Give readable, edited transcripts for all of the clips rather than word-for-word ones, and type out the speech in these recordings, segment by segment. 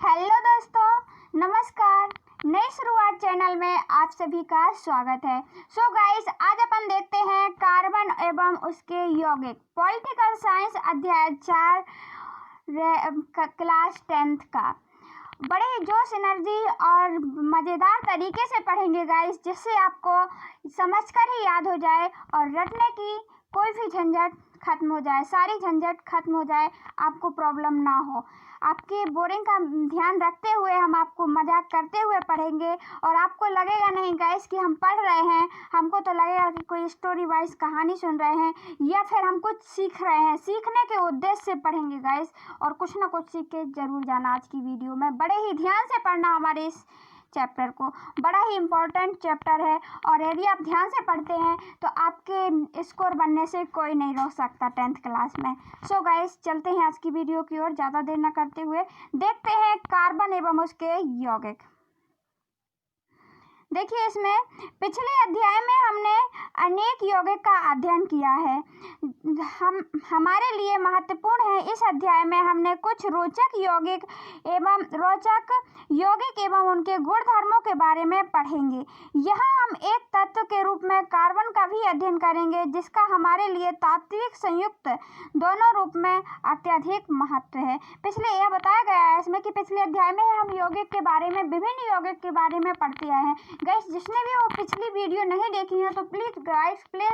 Hello दोस्तों, नमस्कार। नई शुरुआत चैनल में आप सभी का स्वागत है। सो गाइस, आज अपन देखते हैं कार्बन एवं उसके यौगिक, पॉलिटिकल साइंस अध्याय 4 क्लास 10th का। बड़े ही जोश, एनर्जी और मज़ेदार तरीके से पढ़ेंगे गाइस, जिससे आपको समझकर ही याद हो जाए और रटने की कोई भी झंझट खत्म हो जाए, सारी झंझट खत्म हो जाए, आपको प्रॉब्लम ना हो। आपके बोरिंग का ध्यान रखते हुए हम आपको मजाक करते हुए पढ़ेंगे और आपको लगेगा नहीं गाइस कि हम पढ़ रहे हैं, हमको तो लगेगा कि कोई स्टोरी वाइज कहानी सुन रहे हैं या फिर हम कुछ सीख रहे हैं। सीखने के उद्देश्य से पढ़ेंगे गाइस और कुछ ना कुछ सीख के जरूर जाना। आज की वीडियो में बड़े ही ध्यान से पढ़ना हमारे इस चैप्टर को, बड़ा ही इम्पोर्टेंट चैप्टर है और यदि आप ध्यान से पढ़ते हैं तो आपके स्कोर बनने से कोई नहीं रोक सकता 10th क्लास में। सो गाइस, चलते हैं आज की वीडियो की ओर। ज़्यादा देर न करते हुए देखते हैं कार्बन एवं उसके यौगिक। देखिए, इसमें पिछले अध्याय में हमने अनेक यौगिक का अध्ययन किया है। हमारे लिए महत्वपूर्ण है इस अध्याय में हमने कुछ रोचक यौगिक एवं उनके गुण धर्मों के बारे में पढ़ेंगे। यहाँ हम एक तत्व के रूप में कार्बन का भी अध्ययन करेंगे, जिसका हमारे लिए तात्विक संयुक्त दोनों रूप में अत्यधिक महत्व है। पिछले यह बताया गया है इसमें कि पिछले अध्याय में हम यौगिक के बारे में, विभिन्न यौगिक के बारे में पढ़ते आए हैं। गाइस, जिसने भी वो पिछली वीडियो नहीं देखी है तो प्लीज गाइस प्ले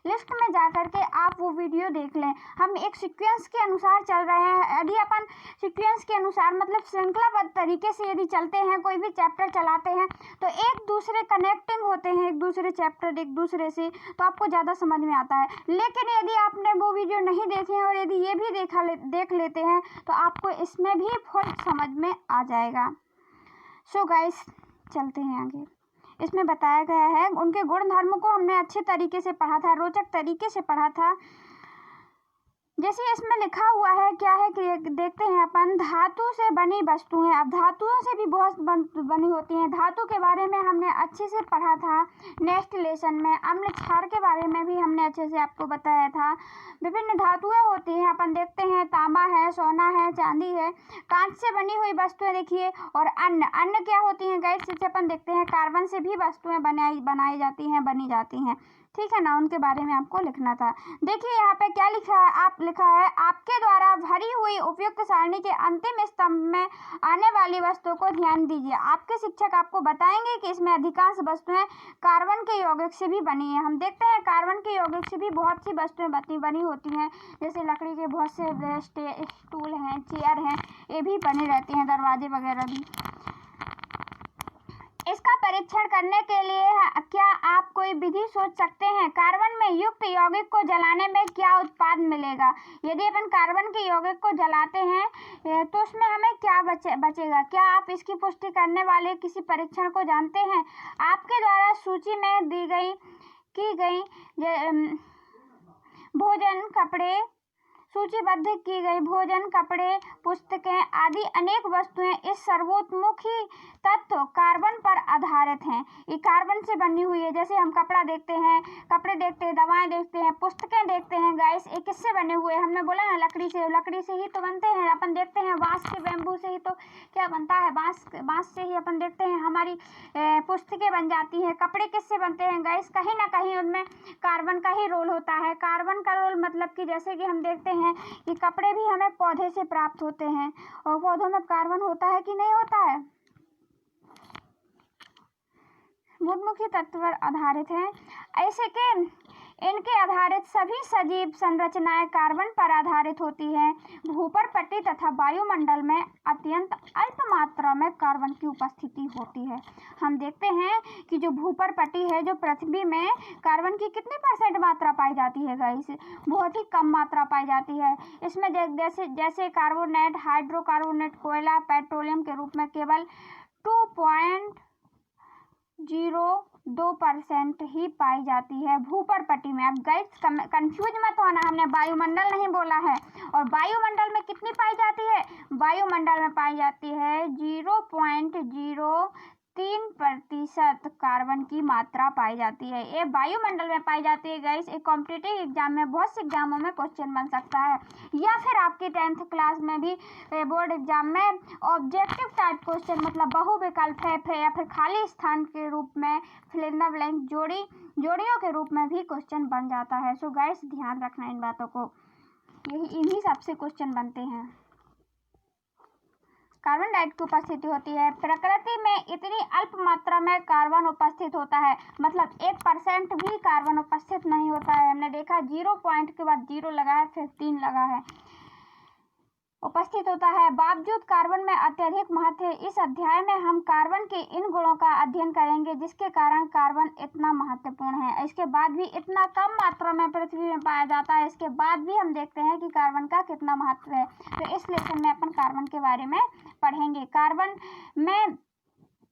लिस्ट में जाकर के आप वो वीडियो देख लें। हम एक सीक्वेंस के अनुसार चल रहे हैं। यदि अपन सीक्वेंस के अनुसार मतलब श्रृंखलाबद्ध तरीके से यदि चलते हैं, कोई भी चैप्टर चलाते हैं तो एक दूसरे कनेक्टिंग होते हैं, एक दूसरे चैप्टर एक दूसरे से, तो आपको ज़्यादा समझ में आता है। लेकिन यदि आपने वो वीडियो नहीं देखे हैं और यदि ये भी देख लेते हैं तो आपको इसमें भी फुल समझ में आ जाएगा। सो गाइस, चलते हैं आगे। इसमें बताया गया है उनके गुण धर्म को हमने अच्छे तरीके से पढ़ा था, रोचक तरीके से पढ़ा था। जैसे इसमें लिखा हुआ है, क्या है कि देखते हैं अपन, धातु से बनी वस्तुएं। अब धातुओं से भी बहुत बनी होती हैं। धातु के बारे में हमने अच्छे से पढ़ा था नेक्स्ट लेसन में। अम्ल क्षार के बारे में भी हमने अच्छे से आपको बताया था। विभिन्न धातुएं होती हैं, अपन देखते हैं तांबा है, सोना है, चांदी है, कांच से बनी हुई वस्तुएं देखिए। और अन्य क्या होती हैं गाइस, जैसे अपन देखते हैं कार्बन से भी वस्तुएं बनाई जाती हैं, बनी जाती हैं, ठीक है ना। उनके बारे में आपको लिखना था। देखिए यहाँ पे क्या लिखा है, आपके द्वारा भरी हुई उपयुक्त सारणी के अंतिम स्तंभ में आने वाली वस्तुओं को ध्यान दीजिए। आपके शिक्षक आपको बताएंगे कि इसमें अधिकांश वस्तुएं कार्बन के यौगिक से भी बनी है। हम देखते हैं कार्बन के यौगिक से भी बहुत सी वस्तुएं बनी होती हैं, जैसे लकड़ी के बहुत से स्टूल हैं, चेयर हैं, ये भी बने रहते हैं, दरवाजे वगैरह भी। इसका परीक्षण करने के लिए क्या आप कोई विधि सोच सकते हैं? कार्बन में युक्त यौगिक को जलाने में क्या उत्पाद मिलेगा? यदि अपन कार्बन के यौगिक को जलाते हैं तो उसमें हमें क्या बचेगा? क्या आप इसकी पुष्टि करने वाले किसी परीक्षण को जानते हैं? आपके द्वारा सूची में की गई भोजन, कपड़े, सूचीबद्ध की गई भोजन, कपड़े, पुस्तकें आदि अनेक वस्तुएं इस सर्वोत्मुखी तत्व कार्बन पर आधारित हैं। ये कार्बन से बनी हुई है। जैसे हम कपड़े देखते हैं, दवाएं देखते हैं, पुस्तकें देखते हैं गाइस, ये किससे बने हुए हैं? हमने बोला ना लकड़ी से ही तो बनते हैं। अपन देखते हैं बांस के, बैम्बू से ही तो क्या बनता है, बांस से ही अपन देखते हैं हमारी पुस्तकें बन जाती हैं। कपड़े किससे बनते हैं गाइस? कहीं ना कहीं उनमें कार्बन का ही रोल होता है। कार्बन का रोल मतलब कि जैसे कि हम देखते हैं कि कपड़े भी हमें पौधे से प्राप्त होते हैं और पौधों में कार्बन होता है कि नहीं होता है? मुख्य तत्व पर आधारित हैं। ऐसे के इनके आधारित सभी सजीव संरचनाएं कार्बन पर आधारित होती हैं। भूपर्पटी तथा वायुमंडल में अत्यंत अल्प मात्रा में कार्बन की उपस्थिति होती है। हम देखते हैं कि जो भूपर्पटी है, जो पृथ्वी में कार्बन की कितनी % मात्रा पाई जाती है गाइस? बहुत ही कम मात्रा पाई जाती है। इसमें जैसे कार्बोनेट, हाइड्रोकार्बोनेट, कोयला, पेट्रोलियम के रूप में केवल 2.02% ही पाई जाती है भूपर्पटी में। अब गाइस कंफ्यूज मत होना, हमने वायुमंडल नहीं बोला है। और वायुमंडल में कितनी पाई जाती है? वायुमंडल में पाई जाती है 0.03 3% कार्बन की मात्रा पाई जाती है। ये वायुमंडल में पाई जाती है गाइस। एक कॉम्पिटिटिव एग्जाम में, बहुत से एग्जामों में क्वेश्चन बन सकता है, या फिर आपकी 10th क्लास में भी बोर्ड एग्जाम में ऑब्जेक्टिव टाइप क्वेश्चन, मतलब बहुविकल्प है या फिर खाली स्थान के रूप में, फिल इन द ब्लैंक जोड़ियों के रूप में भी क्वेश्चन बन जाता है। सो गाइस ध्यान रखना इन बातों को, यही इन्हीं सबसे क्वेश्चन बनते हैं। कार्बन डाइऑक्साइड की उपस्थिति होती है। प्रकृति में इतनी अल्प मात्रा में कार्बन उपस्थित होता है, मतलब 1% भी कार्बन उपस्थित नहीं होता है। हमने देखा 0 पॉइंट के बाद 0 लगा है, फिर 3 लगा है, उपस्थित होता है। बावजूद कार्बन में अत्यधिक महत्व है। इस अध्याय में हम कार्बन के इन गुणों का अध्ययन करेंगे जिसके कारण कार्बन इतना महत्वपूर्ण है। इसके बाद भी इतना कम मात्रा में पृथ्वी में पाया जाता है, इसके बाद भी हम देखते हैं कि कार्बन का कितना महत्व है। तो इस लेसन में अपन कार्बन के बारे में पढ़ेंगे। कार्बन में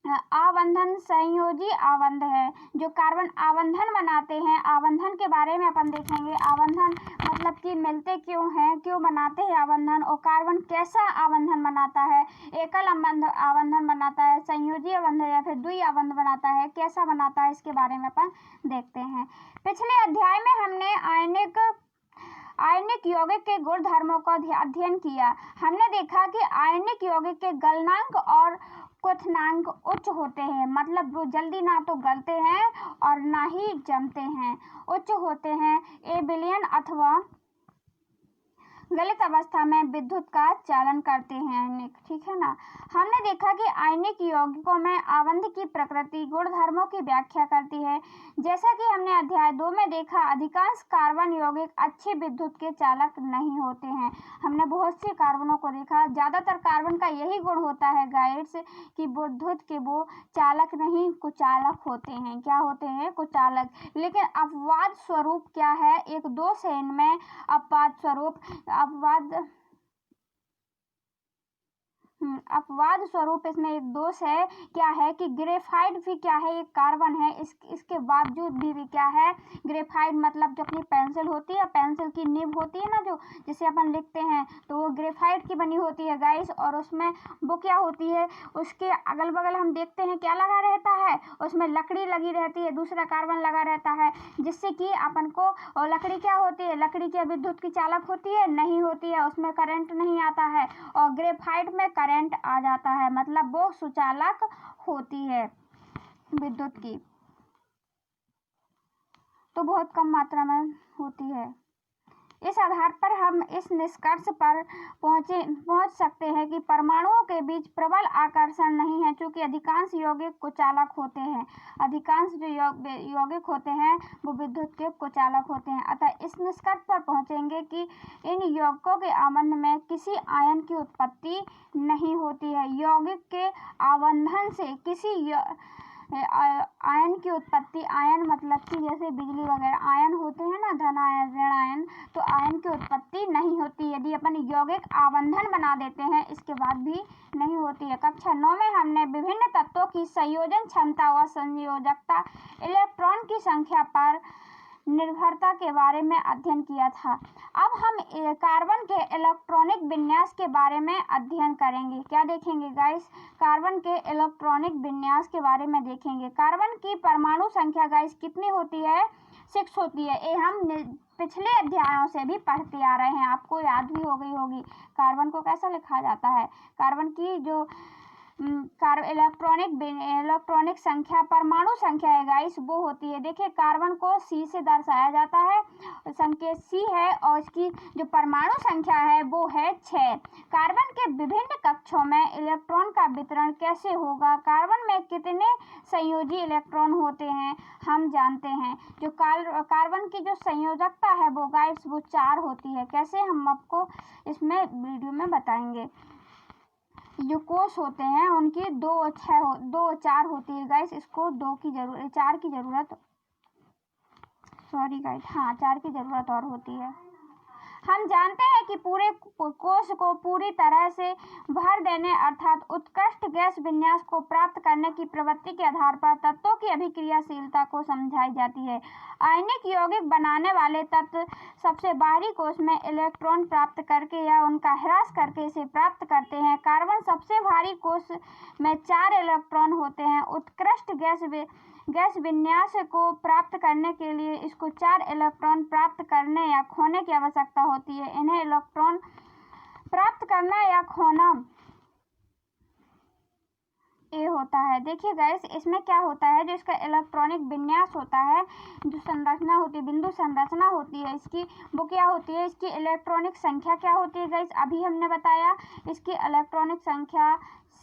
आबंधन संयोजी आबंध है, जो कार्बन आबंधन बनाते हैं। आबंधन के बारे में अपन देखेंगे। आबंधन मतलब कि मिलते क्यों हैं, क्यों बनाते हैं आबंधन, और कार्बन कैसा आबंधन बनाता है, एकल आबंधन बनाता है, संयोजी आबंध या फिर द्वि आबंध बनाता है, कैसा बनाता है, इसके बारे में अपन देखते हैं। पिछले अध्याय में हमने आयनिक यौगिक के गुण धर्मों का अध्ययन किया। हमने देखा कि आयनिक यौगिक के गलनांक और क्वथनांक उच्च होते हैं, मतलब वो जल्दी ना तो गलते हैं और ना ही जमते हैं, उच्च होते हैं। एबिलियन अथवा गलित अवस्था में विद्युत का चालन करते हैं आयनिक, ठीक है ना। हमने देखा कि आयनिक यौगिकों में आबंध की प्रकृति गुणधर्मों की व्याख्या करती है। जैसा कि हमने अध्याय 2 में देखा, अधिकांश कार्बन यौगिक अच्छे विद्युत के चालक नहीं होते हैं। हमने बहुत से कार्बनों को देखा, ज्यादातर कार्बन का यही गुण होता है गाइड्स कि विद्युत के वो चालक नहीं कुचालक होते हैं। क्या होते हैं? कुचालक। लेकिन अपवाद स्वरूप क्या है? एक दोष है इनमें, अपवाद स्वरूप इसमें एक दोष है। क्या है कि ग्रेफाइट भी क्या है, एक कार्बन है, इसके बावजूद भी क्या है, ग्रेफाइट मतलब जो अपनी पेंसिल होती है, पेंसिल की निब होती है ना, जो जिसे अपन लिखते हैं, तो वो ग्रेफाइट की बनी होती है गाइस। और उसमें वो क्या होती है, उसके अगल बगल हम देखते हैं क्या लगा रहता है, उसमें लकड़ी लगी रहती है, दूसरा कार्बन लगा रहता है, जिससे कि अपन को, और लकड़ी क्या होती है, लकड़ी क्या विद्युत की चालक होती है? नहीं होती है, उसमें करंट नहीं आता है। और ग्रेफाइट में करंट आ जाता है, मतलब वो सुचालक होती है विद्युत की, तो बहुत कम मात्रा में होती है। इस आधार पर हम इस निष्कर्ष पर पहुंच सकते हैं कि परमाणुओं के बीच प्रबल आकर्षण नहीं है, क्योंकि अधिकांश यौगिक कुचालक होते हैं। अधिकांश जो यौगिक होते हैं वो विद्युत के कुचालक होते हैं। अतः इस निष्कर्ष पर पहुंचेंगे कि इन यौगिकों के आबंध में किसी आयन की उत्पत्ति नहीं होती है। यौगिक के आबंधन से किसी आयन की उत्पत्ति, आयन मतलब कि जैसे बिजली वगैरह आयन होते हैं ना, धन आयन ऋण आयन, तो आयन की उत्पत्ति नहीं होती यदि अपन यौगिक आबंधन बना देते हैं, इसके बाद भी नहीं होती है। कक्षा 9 में हमने विभिन्न तत्वों की संयोजन क्षमता व संयोजकता, इलेक्ट्रॉन की संख्या पर निर्भरता के बारे में अध्ययन किया था। अब हम कार्बन के इलेक्ट्रॉनिक विन्यास के बारे में अध्ययन करेंगे। क्या देखेंगे गाइस? कार्बन के इलेक्ट्रॉनिक विन्यास के बारे में देखेंगे। कार्बन की परमाणु संख्या गाइस कितनी होती है? 6 होती है। ये हम पिछले अध्यायों से भी पढ़ते आ रहे हैं, आपको याद भी हो गई होगी। कार्बन को कैसा लिखा जाता है? कार्बन की जो इलेक्ट्रॉनिक संख्या, परमाणु संख्या है गाइस, वो होती है, देखिए कार्बन को C से दर्शाया जाता है, संकेत C है, और इसकी जो परमाणु संख्या है वो है 6। कार्बन के विभिन्न कक्षों में इलेक्ट्रॉन का वितरण कैसे होगा? कार्बन में कितने संयोजी इलेक्ट्रॉन होते हैं हम जानते हैं। जो कार्बन की जो संयोजकता है वो गाइस वो 4 होती है। कैसे? हम आपको इसमें वीडियो में बताएंगे। जो कोष होते हैं उनकी 2 और 4 होती है गाइस, इसको 4 की जरूरत, सॉरी गाइस, हाँ 4 की जरूरत और होती है। हम जानते हैं कि पूरे कोश को पूरी तरह से भर देने अर्थात उत्कृष्ट गैस विन्यास को प्राप्त करने की प्रवृत्ति के आधार पर तत्वों की अभिक्रियाशीलता को समझाई जाती है। आयनिक यौगिक बनाने वाले तत्व सबसे बाहरी कोश में इलेक्ट्रॉन प्राप्त करके या उनका ह्रास करके इसे प्राप्त करते हैं। कार्बन सबसे भारी कोश में 4 इलेक्ट्रॉन होते हैं। उत्कृष्ट गैस विन्यास को प्राप्त करने के लिए इसको 4 इलेक्ट्रॉन प्राप्त करने या खोने की आवश्यकता होती है। इन्हें इलेक्ट्रॉन प्राप्त करना या खोना ए होता है। देखिए गाइस, इसमें क्या होता है, जो इसका इलेक्ट्रॉनिक विन्यास होता है, जो संरचना होती है, बिंदु संरचना होती है इसकी, वो क्या होती है, इसकी इलेक्ट्रॉनिक संख्या क्या होती है गाइस, अभी हमने बताया इसकी इलेक्ट्रॉनिक संख्या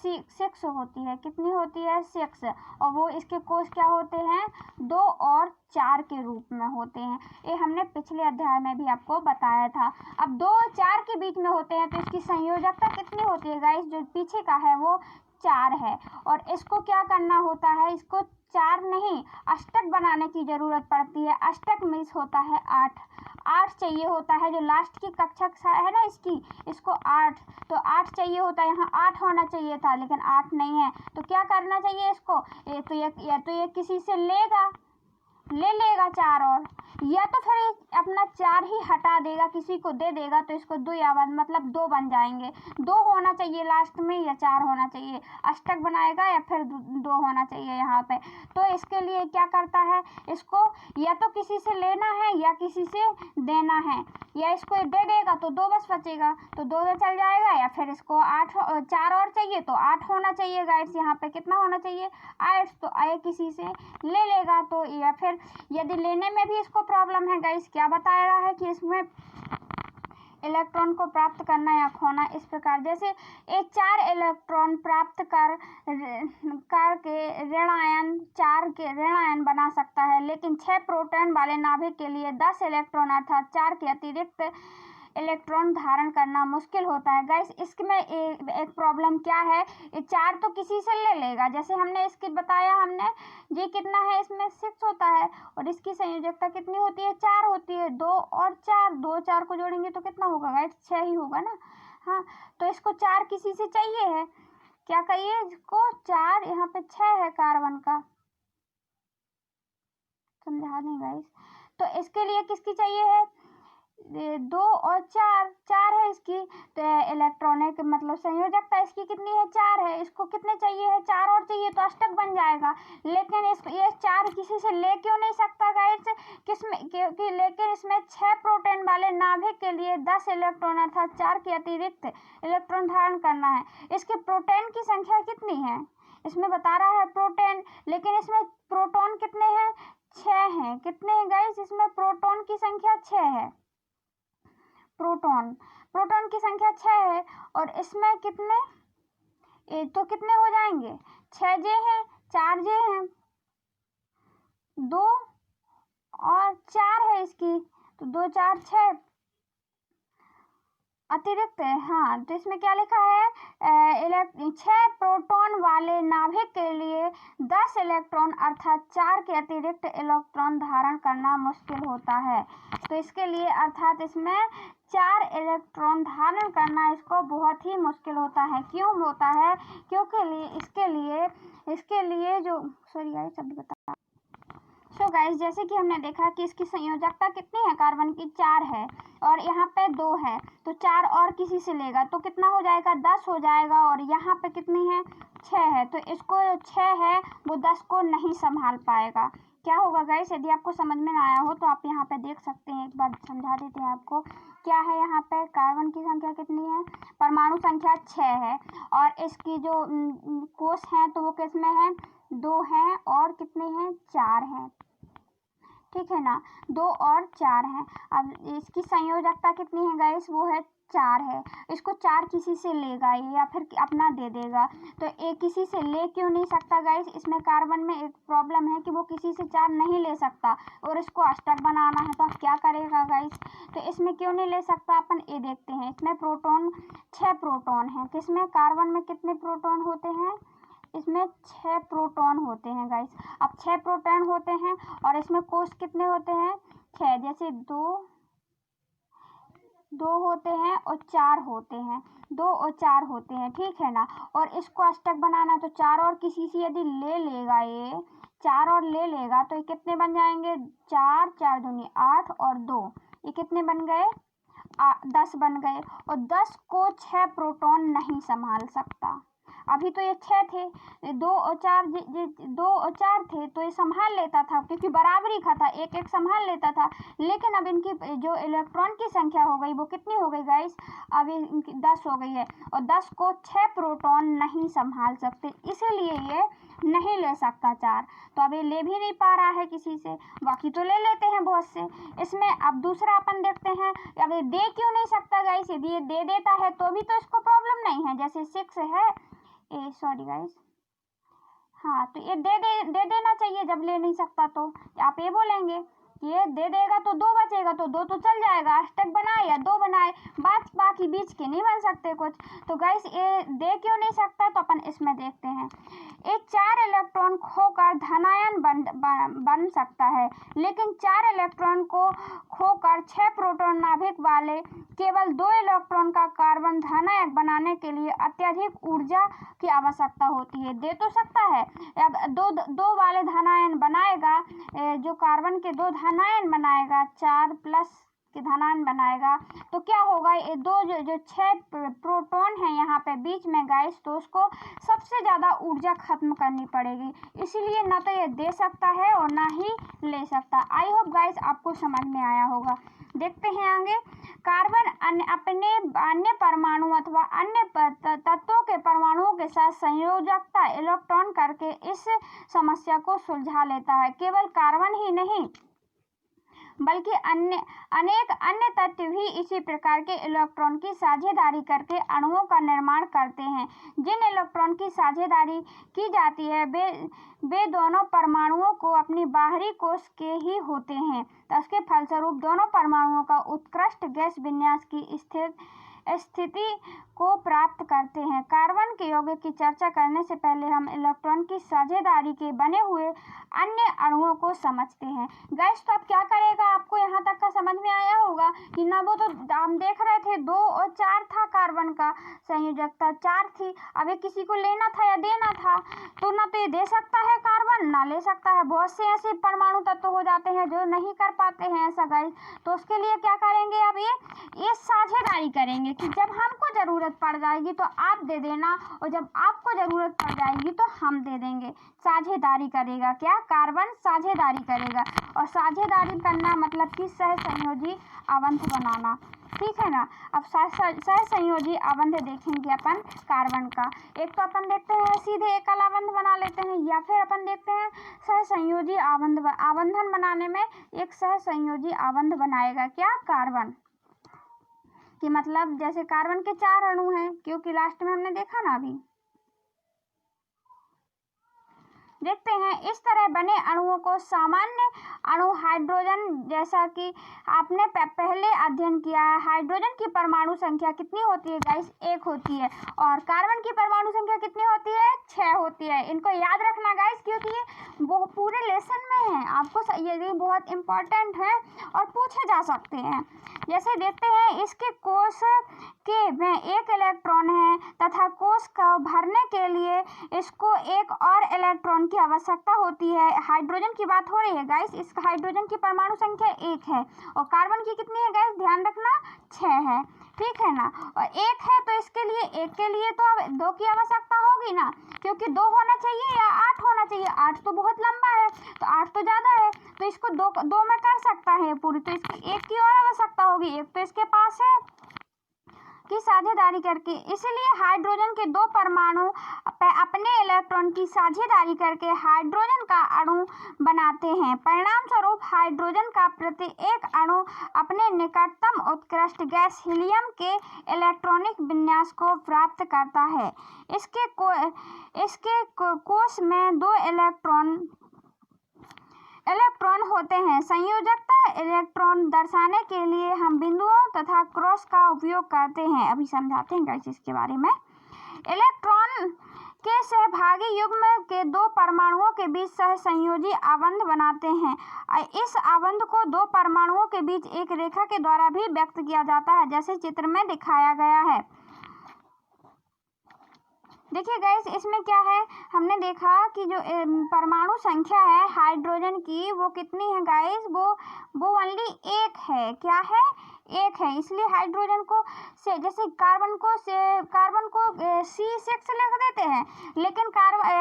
6 होती है। कितनी होती है, 6। और वो इसके कोश क्या होते हैं, 2 और 4 के रूप में होते हैं। ये हमने पिछले अध्याय में भी आपको बताया था। अब 2 और 4 के बीच में होते हैं तो इसकी संयोजकता कितनी होती है गाइस, जो पीछे का है वो 4 है। और इसको क्या करना होता है, इसको 4 नहीं अष्टक बनाने की जरूरत पड़ती है। अष्टक मीन्स होता है 8 चाहिए होता है। जो लास्ट की कक्षा है ना इसको 8, तो 8 चाहिए होता है। यहाँ 8 होना चाहिए था लेकिन 8 नहीं है, तो क्या करना चाहिए इसको, ये किसी से ले लेगा 4 और, या तो फिर अपना 4 ही हटा देगा, किसी को दे देगा, तो इसको 2 यावत मतलब 2 बन जाएंगे। 2 होना चाहिए लास्ट में या 4 होना चाहिए, अष्टक बनाएगा या फिर 2 होना चाहिए यहाँ पे। तो इसके लिए क्या करता है, इसको या तो किसी से लेना है या किसी से देना है, या इसको दे देगा तो 2 बस बचेगा, तो 2 चल जाएगा, या फिर इसको 4 और चाहिए तो 8 होना चाहिए गाइस। यहाँ पे कितना होना चाहिए, 8, तो आए किसी से ले लेगा। तो या फिर यदि लेने में भी इसको प्रॉब्लम है गाइस, क्या बता रहा है कि इसमें इलेक्ट्रॉन को प्राप्त करना या खोना इस प्रकार, जैसे एक 4 इलेक्ट्रॉन प्राप्त करके ऋणायन 4 के ऋणायन बना सकता है, लेकिन 6 प्रोटॉन वाले नाभिक के लिए 10 इलेक्ट्रॉन अर्थात 4 के अतिरिक्त इलेक्ट्रॉन धारण करना मुश्किल होता है गाइस। इसमें एक प्रॉब्लम क्या है, 4 तो किसी से ले लेगा, जैसे हमने इसकी बताया, हमने ये कितना है, इसमें 6 होता है और इसकी संयोजकता कितनी होती है, 4 होती है। 2 और 4, 2 4 को जोड़ेंगे तो कितना होगा गाइस, 6 ही होगा ना। हाँ, तो इसको 4 किसी से चाहिए है, क्या कहिए इसको 4, यहाँ पे 6 है कार्बन का, समझा दें गाइस। तो इसके लिए किसकी चाहिए है, 2 और 4 है इसकी, तो इलेक्ट्रॉनिक मतलब संयोजकता इसकी कितनी है, 4 है। इसको कितने चाहिए है, 4 और चाहिए तो अष्टक बन जाएगा। लेकिन ये 4 किसी से ले क्यों नहीं सकता गाइस, क्योंकि लेकिन इसमें 6 प्रोटॉन वाले नाभिक के लिए 10 इलेक्ट्रॉन अर्थात 4 के अतिरिक्त इलेक्ट्रॉन धारण करना है। इसके प्रोटॉन की संख्या कितनी है, इसमें बता रहा है प्रोटॉन, लेकिन इसमें प्रोटॉन कितने हैं, 6 हैं। कितने हैं गाइस, इसमें प्रोटॉन की संख्या 6 है। प्रोटॉन की संख्या 6 है और इसमें कितने, तो कितने हो जाएंगे, 6 जे हैं, 4 जे हैं, 2 और 4 है इसकी, तो 2 4 6 अतिरिक्त है। हाँ, तो इसमें क्या लिखा है, 6 प्रोटॉन वाले नाभिक के लिए 10 इलेक्ट्रॉन अर्थात 4 के अतिरिक्त इलेक्ट्रॉन धारण करना मुश्किल होता है। तो इसके लिए अर्थात इसमें 4 इलेक्ट्रॉन धारण करना इसको बहुत ही मुश्किल होता है। क्यों होता है, क्योंकि इसके लिए जो शब्द बता। सो गाइस, जैसे कि हमने देखा कि इसकी संयोजकता कितनी है, कार्बन की 4 है और यहाँ पे 2 है, तो 4 और किसी से लेगा तो कितना हो जाएगा, 10 हो जाएगा। और यहाँ पे कितनी है, 6 है, तो इसको 6 है वो 10 को नहीं संभाल पाएगा। क्या होगा गाइस, यदि आपको समझ में ना आया हो तो आप यहाँ पे देख सकते हैं, एक बार समझा देते हैं आपको। क्या है, यहाँ पे कार्बन की संख्या कितनी है, परमाणु संख्या 6 है और इसकी जो कोश हैं तो वो किसमें है, 2 हैं और कितने हैं, 4 हैं, ठीक है ना, 2 और 4 हैं। अब इसकी संयोजकता कितनी है गाइस, वो है 4 है। इसको 4 किसी से लेगा ये या फिर अपना दे देगा, तो एक किसी से ले क्यों नहीं सकता गाइस, इसमें कार्बन में एक प्रॉब्लम है कि वो किसी से 4 नहीं ले सकता और इसको अष्टक बनाना है, तो अब क्या करेगा गाइस, तो इसमें क्यों नहीं ले सकता, अपन ये देखते हैं। इसमें प्रोटॉन 6 प्रोटॉन है, किसमें, कार्बन में कितने प्रोटॉन होते हैं, इसमें 6 प्रोटॉन होते हैं गाइस। अब 6 प्रोटॉन होते हैं और इसमें कोष कितने होते हैं, 6, जैसे 2 2 होते हैं और 4 होते हैं, 2 और 4 होते हैं, ठीक है ना। और इसको अष्टक बनाना है तो 4 और किसी से यदि ले लेगा, ये 4 और ले लेगा तो ये कितने बन जाएंगे, 4, 4 दूनी 8 और 2, ये कितने बन गए, 10 बन गए। और 10 को 6 प्रोटॉन नहीं संभाल सकता। अभी तो ये 6 थे, 2 और 4 2 और 4 थे तो ये संभाल लेता था, क्योंकि बराबरी का था, एक एक संभाल लेता था। लेकिन अब इनकी जो इलेक्ट्रॉन की संख्या हो गई वो कितनी हो गई गाइस, अब इनकी 10 हो गई है। और 10 को 6 प्रोटॉन नहीं संभाल सकते, इसीलिए ये नहीं ले सकता 4। तो अब ये ले भी नहीं पा रहा है किसी से, बाकी तो ले लेते हैं बहुत से। इसमें अब दूसरा अपन देखते हैं, अब ये दे क्यों नहीं सकता गाइस, यदि ये दे देता है तो भी तो इसको प्रॉब्लम नहीं है। जैसे 6 है, सॉरी गाइस, हाँ, तो ये दे देना चाहिए जब ले नहीं सकता। तो आप ये बोलेंगे कि ये दे देगा तो 2 बचेगा, तो 2 तो चल जाएगा, अष्टक बनाए या 2 बनाए, बाकी बीच के नहीं बन सकते कुछ। तो गाइस ये दे क्यों नहीं सकता, तो अपन इसमें देखते हैं। एक 4 इलेक्ट्रॉन खोकर धनायन बन सकता है, लेकिन 4 इलेक्ट्रॉन को खोकर 6 प्रोटॉन नाभिक वाले केवल 2 इलेक्ट्रॉन का कार्बन धनायक बनाने के लिए अत्यधिक ऊर्जा की आवश्यकता होती है। दे तो सकता है, अब दो वाले धनायन बनाएगा, जो कार्बन के 2 धनायन बनाएगा, 4 प्लस के धनायन बनाएगा, तो क्या होगा, ये 2 जो 6 प्रोटॉन है यहाँ पे बीच में गाइस, तो उसको सबसे ज़्यादा ऊर्जा खत्म करनी पड़ेगी। इसीलिए ना तो ये दे सकता है और ना ही ले सकता। आई होप गाइस आपको समझ में आया होगा। देखते हैं आगे। कार्बन अपने अन्य परमाणु अथवा अन्य तत्वों के परमाणुओं के साथ संयोजकता इलेक्ट्रॉन करके इस समस्या को सुलझा लेता है। केवल कार्बन ही नहीं बल्कि अनेक अन्य तत्व भी इसी प्रकार के इलेक्ट्रॉन की साझेदारी करके अणुओं का निर्माण करते हैं। जिन इलेक्ट्रॉन की साझेदारी की जाती है वे दोनों परमाणुओं को अपनी बाहरी कोश के ही होते हैं। तो इसके फलस्वरूप दोनों परमाणुओं का उत्कृष्ट गैस विन्यास की स्थिति को प्राप्त करते हैं। कार्बन के यौगिक की चर्चा करने से पहले हम इलेक्ट्रॉन की साझेदारी के बने हुए अन्य अणुओं को समझते हैं। गाइस तो अब क्या करेगा, आपको यहाँ तक का समझ में आया होगा कि ना वो तो हम देख रहे थे 2 और 4 था, कार्बन का संयोजकता 4 थी। अब ये किसी को लेना था या देना था, तो ना तो ये दे सकता है कार्बन, ना ले सकता है। बहुत से ऐसे परमाणु तत्व हो जाते हैं जो नहीं कर पाते हैं ऐसा गाइस। तो उसके लिए क्या करेंगे, अब ये साझेदारी करेंगे कि जब हमको जरूरत पड़ जाएगी तो आप दे देना, और जब आपको जरूरत पड़ जाएगी तो हम दे देंगे। साझेदारी करेगा, क्या, कार्बन साझेदारी करेगा। और साझेदारी करना मतलब कि सहसंयोजी आवंध बनाना, ठीक है ना। अब सहसंयोजी आवंध देखेंगे अपन कार्बन का। एक तो अपन देखते हैं सीधे एकल आवंध बना लेते हैं, या फिर अपन देखते हैं सहसंयोजी आवंधन बनाने में एक सहसंयोजी आवंध बनाएगा, क्या, कार्बन। कि मतलब जैसे कार्बन के 4 अणु हैं, क्योंकि लास्ट में हमने देखा ना अभी। देखते हैं इस तरह बने अणुओं को सामान्य अणु हाइड्रोजन, जैसा कि आपने पहले अध्ययन किया है। हाइड्रोजन की परमाणु संख्या कितनी होती है गाइस, 1 होती है। और कार्बन की परमाणु संख्या कितनी होती है, 6 होती है। इनको याद रखना गाइस, क्योंकि ये वो पूरे लेसन में है, आपको ये बहुत इम्पोर्टेंट है और पूछे जा सकते हैं। जैसे देखते हैं इसके कोश के में 1 इलेक्ट्रॉन है तथा कोश को भरने के लिए इसको 1 और इलेक्ट्रॉन की आवश्यकता होती है। हाइड्रोजन की बात हो रही है गाइस, इस हाइड्रोजन की परमाणु संख्या 1 है और कार्बन की कितनी है गाइस, ध्यान रखना 6 है, ठीक है ना। और 1 है तो इसके लिए 1 के लिए तो अब 2 की आवश्यकता होगी ना, क्योंकि 2 होना चाहिए या 8 होना चाहिए। 8 तो बहुत लंबा है, तो 8 तो ज़्यादा है, तो इसको 2 में कर सकता है पूरी, तो इसकी 1 की और आवश्यकता होगी। 1 तो इसके पास है की साझेदारी करके, इसलिए हाइड्रोजन के 2 परमाणु अपने इलेक्ट्रॉन की साझेदारी करके हाइड्रोजन का अणु बनाते हैं। परिणाम स्वरूप हाइड्रोजन का प्रत्येक अणु अपने निकटतम उत्कृष्ट गैस हीलियम के इलेक्ट्रॉनिक विन्यास को प्राप्त करता है। इसके कोश में 2 इलेक्ट्रॉन होते हैं। संयोजकता इलेक्ट्रॉन दर्शाने के लिए हम बिंदुओं तथा क्रॉस का उपयोग करते हैं। अभी समझाते हैं गाइस इसके बारे में। इलेक्ट्रॉन के सहभागी युग्म के दो परमाणुओं के बीच सहसंयोजी आबंध बनाते हैं। इस आबंध को दो परमाणुओं के बीच एक रेखा के द्वारा भी व्यक्त किया जाता है, जैसे चित्र में दिखाया गया है। देखिए गाइस, इसमें क्या है, हमने देखा कि जो परमाणु संख्या है हाइड्रोजन की वो कितनी है गाइस, वो ओनली एक है। क्या है? एक है। इसलिए हाइड्रोजन को से जैसे कार्बन को C6 लिख देते हैं, लेकिन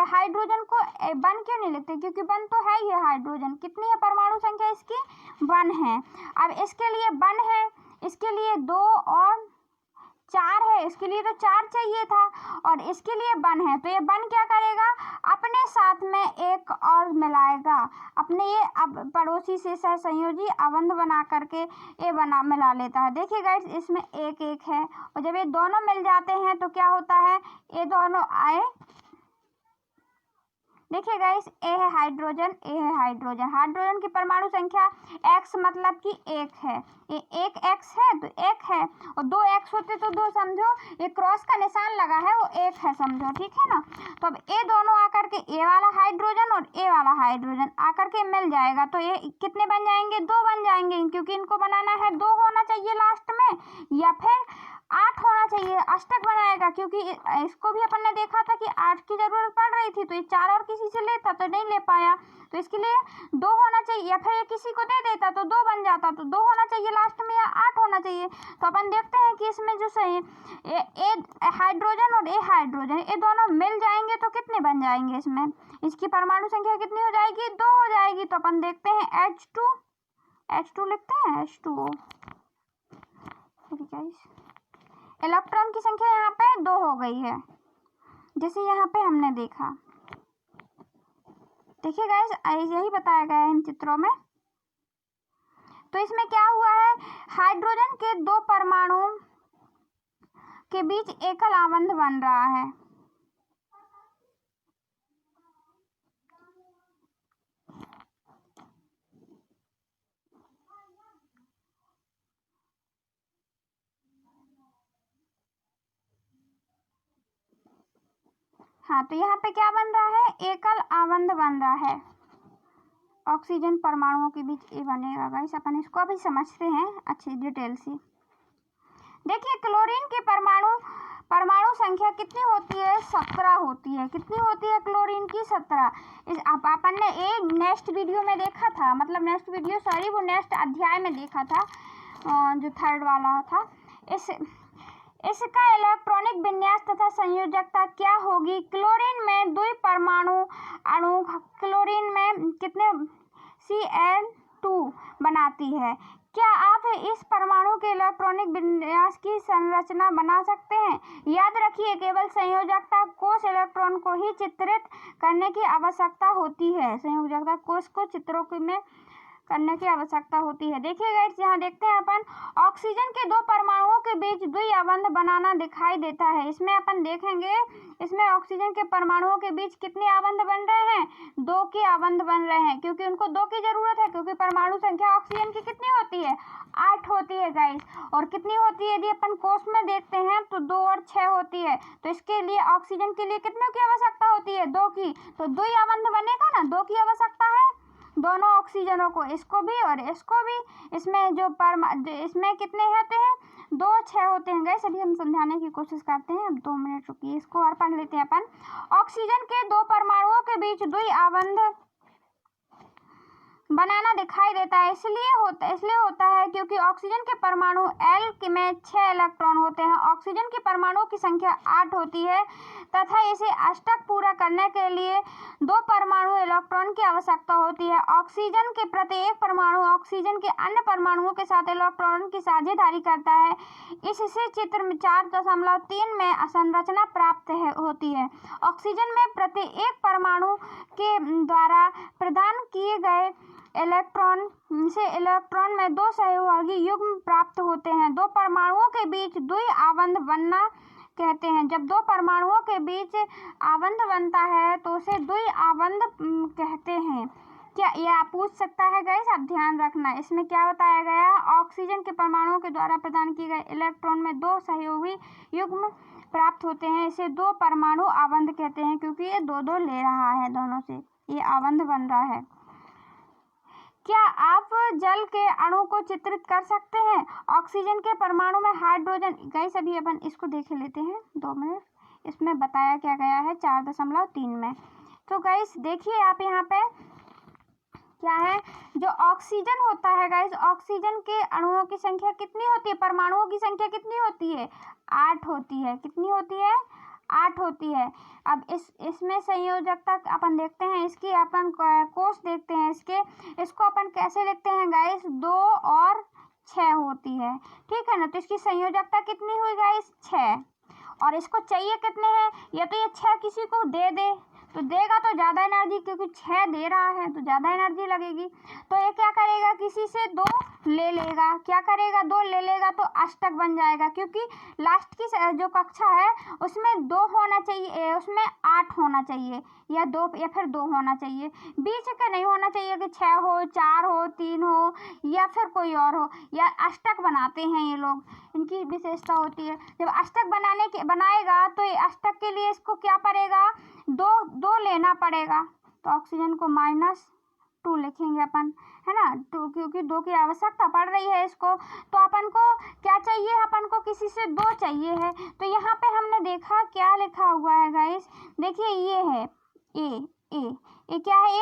हाइड्रोजन को 1 क्यों नहीं लिखते? क्योंकि 1 तो है ही हाइड्रोजन। कितनी है परमाणु संख्या इसकी? 1 है। अब इसके लिए 1 है, इसके लिए 2 और 4 है, इसके लिए तो 4 चाहिए था, और इसके लिए 1 है। तो ये 1 क्या करेगा? अपने साथ में एक और मिलाएगा, अपने ये अब पड़ोसी से सहसंयोजी आबंध बना करके ये मिला लेता है। देखिए गाइस, इसमें एक एक है, और जब ये दोनों मिल जाते हैं तो क्या होता है, ये दोनों आए। देखिए गाइस, ए है हाइड्रोजन, ए है हाइड्रोजन। हाइड्रोजन की परमाणु संख्या x मतलब कि 1 है। ये एक x है तो 1 है, और 2 x होते तो 2, समझो ये क्रॉस का निशान लगा है वो 1 है, समझो, ठीक है ना। तो अब ये दोनों आकर के ए वाला हाइड्रोजन और ए वाला हाइड्रोजन आकर के मिल जाएगा, तो ये कितने बन जाएंगे? 2 बन जाएंगे, क्योंकि इनको बनाना है 2 होना चाहिए लास्ट में, या फिर 8 होना चाहिए, अष्टक बनाएगा, क्योंकि इसको भी अपन ने देखा था कि 8 की जरूरत पड़ रही थी, तो ये 4 और किसी से लेता तो नहीं ले पाया, तो इसके लिए 2 होना चाहिए, या फिर ये किसी को दे देता तो 2 बन जाता, तो 2 होना चाहिए लास्ट में, या 8 होना चाहिए। तो अपन देखते हैं कि इसमें जो सही ए हाइड्रोजन और ए हाइड्रोजन ये दोनों मिल जाएंगे तो कितने बन जाएंगे? इसमें इसकी परमाणु संख्या कितनी हो जाएगी? 2 हो जाएगी। तो अपन देखते हैं H2 लिखते हैं, H2O। इलेक्ट्रॉन की संख्या यहाँ पे 2 हो गई है, जैसे यहाँ पे हमने देखा। देखिए गाइस, यही बताया गया है इन चित्रों में। तो इसमें क्या हुआ है, हाइड्रोजन के 2 परमाणु के बीच एकल आबंध बन रहा है। हाँ, तो यहाँ पे क्या बन रहा है? एकल आबंध बन रहा है। ऑक्सीजन परमाणुओं के बीच ये बनेगा गाइस, अपन इसको अभी समझते हैं अच्छी डिटेल से। देखिए, क्लोरीन की परमाणु संख्या कितनी होती है? 17 होती है। कितनी होती है क्लोरीन की? 17। अपन ने एक नेक्स्ट वीडियो में देखा था, मतलब वो नेक्स्ट अध्याय में देखा था, जो 3rd वाला था। इसका इलेक्ट्रॉनिक विन्यास तथा संयोजकता क्या होगी? क्लोरीन में 2 परमाणु अणु क्लोरीन में कितने Cl2 बनाती है। क्या आप इस परमाणु के इलेक्ट्रॉनिक विन्यास की संरचना बना सकते हैं? याद रखिए, केवल संयोजकता कोष इलेक्ट्रॉन को ही चित्रित करने की आवश्यकता होती है। संयोजकता कोष को चित्रों में करने की आवश्यकता होती है। देखिए गाइस, यहाँ देखते हैं अपन, ऑक्सीजन के 2 परमाणुओं के बीच द्विआबंध बनाना दिखाई देता है। इसमें अपन देखेंगे, इसमें ऑक्सीजन के परमाणुओं के बीच कितने आबंध बन रहे हैं? 2 के आबंध बन रहे हैं, क्योंकि उनको 2 की जरूरत है, क्योंकि परमाणु संख्या ऑक्सीजन की कितनी होती है? 8 होती है गाइस। और कितनी होती है? यदि अपन कोष में देखते हैं तो 2 और 6 होती है। तो इसके लिए ऑक्सीजन के लिए कितने की आवश्यकता होती है? 2 की। तो 2 आबंध बनेगा ना, 2 की आवश्यकता है दोनों ऑक्सीजनों को, इसको भी और इसको भी। इसमें इसमें कितने होते हैं? 2 6 होते हैं गाइस। अभी हम समझाने की कोशिश करते हैं, अब 2 मिनट रुकिए, इसको और पढ़ लेते हैं अपन। ऑक्सीजन के 2 परमाणुओं के बीच द्विआबंध बनाना दिखाई देता है। इसलिए होता है क्योंकि ऑक्सीजन के परमाणु L में 6 इलेक्ट्रॉन होते हैं। ऑक्सीजन के परमाणुओं की संख्या 8 होती है तथा इसे अष्टक पूरा करने के लिए 2 परमाणु इलेक्ट्रॉन की आवश्यकता होती है। ऑक्सीजन के प्रत्येक परमाणु ऑक्सीजन के अन्य परमाणुओं के साथ इलेक्ट्रॉन की साझेदारी करता है। इससे चित्र में 4.3 में संरचना प्राप्त होती है। ऑक्सीजन में प्रत्येक परमाणु के द्वारा प्रदान किए गए इलेक्ट्रॉन में 2 सहयोगी युग्म प्राप्त होते हैं। 2 परमाणुओं के बीच द्विआबंध बनना कहते हैं। जब 2 परमाणुओं के बीच आबंध बनता है तो उसे द्विआबंध कहते हैं। क्या यह आप पूछ सकता है गाइस, आप ध्यान रखना। इसमें क्या बताया गया? ऑक्सीजन के परमाणुओं के द्वारा प्रदान किए गए इलेक्ट्रॉन में 2 सहयोगी युग्म प्राप्त होते हैं। इसे दो परमाणु आबंध कहते हैं क्योंकि ये दो दो ले रहा है, दोनों से ये आबंध बन रहा है। क्या आप जल के अणु को चित्रित कर सकते हैं? ऑक्सीजन के परमाणु में हाइड्रोजन, गाइस अभी अपन इसको देख लेते हैं 2 मिनट, इसमें बताया क्या गया है 4.3 में। तो गाइस देखिए आप यहाँ पे क्या है, जो ऑक्सीजन होता है गाइस, ऑक्सीजन के अणुओं की संख्या कितनी होती है, परमाणुओं की संख्या कितनी होती है? 8 होती है। कितनी होती है? 8 होती है। अब इसमें संयोजकता अपन देखते हैं, इसकी अपन कोष देखते हैं इसको अपन कैसे लिखते हैं गाइस, 2 और 6 होती है, ठीक है ना। तो इसकी संयोजकता कितनी हुई गाइस? 6। और इसको चाहिए कितने हैं? या तो ये 6 किसी को दे दे तो देगा तो ज़्यादा एनर्जी, क्योंकि 6 दे रहा है तो ज़्यादा एनर्जी लगेगी। तो ये क्या करेगा, किसी से 2 ले लेगा। क्या करेगा? 2 ले लेगा तो अष्टक बन जाएगा, क्योंकि लास्ट की जो कक्षा है उसमें 2 होना चाहिए, उसमें 8 होना चाहिए, या 2 या फिर 2 होना चाहिए। बीच का नहीं होना चाहिए कि 6 हो, 4 हो, 3 हो या फिर कोई और हो। या अष्टक बनाते हैं ये लोग, इनकी विशेषता होती है। जब अष्टक बनाएगा तो ये अष्टक के लिए इसको क्या पड़ेगा, 2 लेना पड़ेगा। तो ऑक्सीजन को -2 लिखेंगे अपन, है ना, 2, क्योंकि 2 की आवश्यकता पड़ रही है इसको। तो अपन को क्या चाहिए, अपन को किसी से 2 चाहिए है। तो यहाँ पे हमने देखा क्या लिखा हुआ है गाइस, देखिए ये है ए क्या है,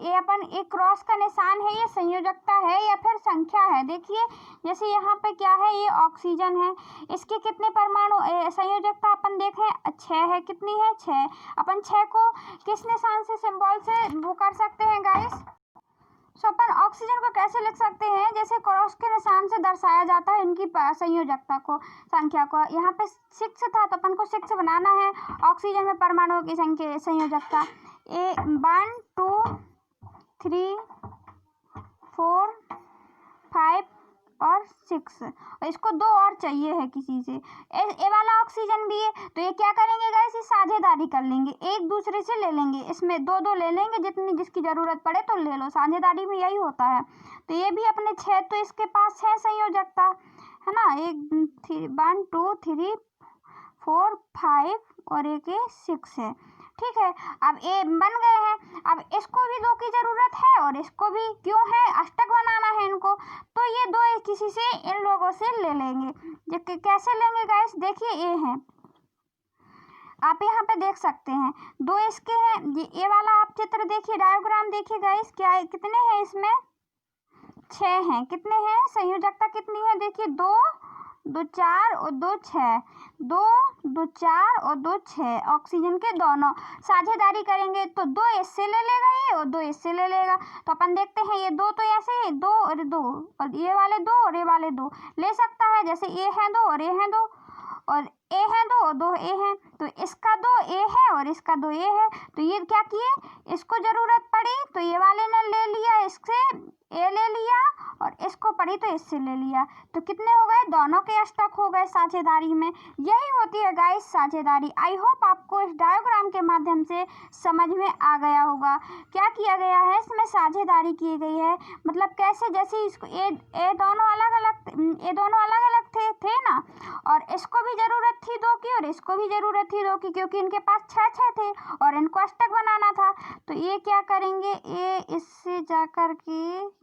ये अपन एक क्रॉस का निशान है, ये संयोजकता है या फिर संख्या है। देखिए जैसे यहाँ पे क्या है, ये ऑक्सीजन है, इसके कितने परमाणु, संयोजकता अपन देखें 6 है। कितनी है? 6। अपन 6 को किस निशान से, सिंबल से वो कर सकते हैं गाइस। सो अपन ऑक्सीजन को कैसे लिख सकते हैं, जैसे क्रॉस के निशान से दर्शाया जाता है इनकी संयोजकता को, संख्या को। यहाँ पे 6 था तो अपन को 6 बनाना है। ऑक्सीजन में परमाणुओं की संख्या, संयोजकता 1 2 3 4 5 और 6, और इसको 2 और चाहिए है किसी से। ए वाला ऑक्सीजन भी है, तो ये क्या करेंगे गाइस, इस साझेदारी कर लेंगे, एक दूसरे से ले लेंगे, इसमें 2 ले लेंगे, जितनी जिसकी ज़रूरत पड़े तो ले लो। साझेदारी में यही होता है। तो ये भी अपने 6, तो इसके पास 6 संयोजकता है ना, 1 2 3 4 5 और एक 6 है, ठीक है। अब ये बन गए हैं। अब इसको भी 2 की ज़रूरत है और इसको भी, क्यों है, अष्टक बनाना है इनको। तो ये 2 किसी से, इन लोगों से ले लेंगे। कैसे लेंगे गाइस, देखिए ये है, आप यहाँ पे देख सकते हैं 2 इसके हैं। ये वाला आप चित्र देखिए, डायग्राम देखिए गाइस, क्या है, कितने हैं इसमें, 6 हैं। कितने हैं, संयोजकता कितनी है, देखिए 2 2 4 और 2 6, 2 2 4 और 2 6। ऑक्सीजन के दोनों साझेदारी करेंगे तो 2 इससे ले लेगा ये और 2 इससे ले लेगा। तो अपन देखते हैं ये 2 तो ऐसे ही 2 और 2, और ये वाले 2 और ये वाले 2 ले सकता है। जैसे ये है 2 और ये है 2, और ए है 2 और 2 ए है, तो इसका 2 ए है और इसका 2 ए है। तो ये क्या किए, इसको ज़रूरत पड़ी तो ये वाले ने ले लिया, इससे ए ले लिया, और इसको पड़ी तो इससे ले लिया। तो कितने हो गए, दोनों के अष्टक हो गए साझेदारी में। यही होती है गाइस साझेदारी। आई होप आपको इस डायग्राम के माध्यम से समझ में आ गया होगा। क्या किया गया है, इसमें साझेदारी की गई है, मतलब कैसे, जैसे इसको ये दोनों अलग अलग थे ना, और इसको भी ज़रूरत थी 2 की और इसको भी ज़रूरत थी 2 की, क्योंकि इनके पास 6 थे और इनको अष्टक बनाना था। तो ये क्या करेंगे, ये इससे जाकर के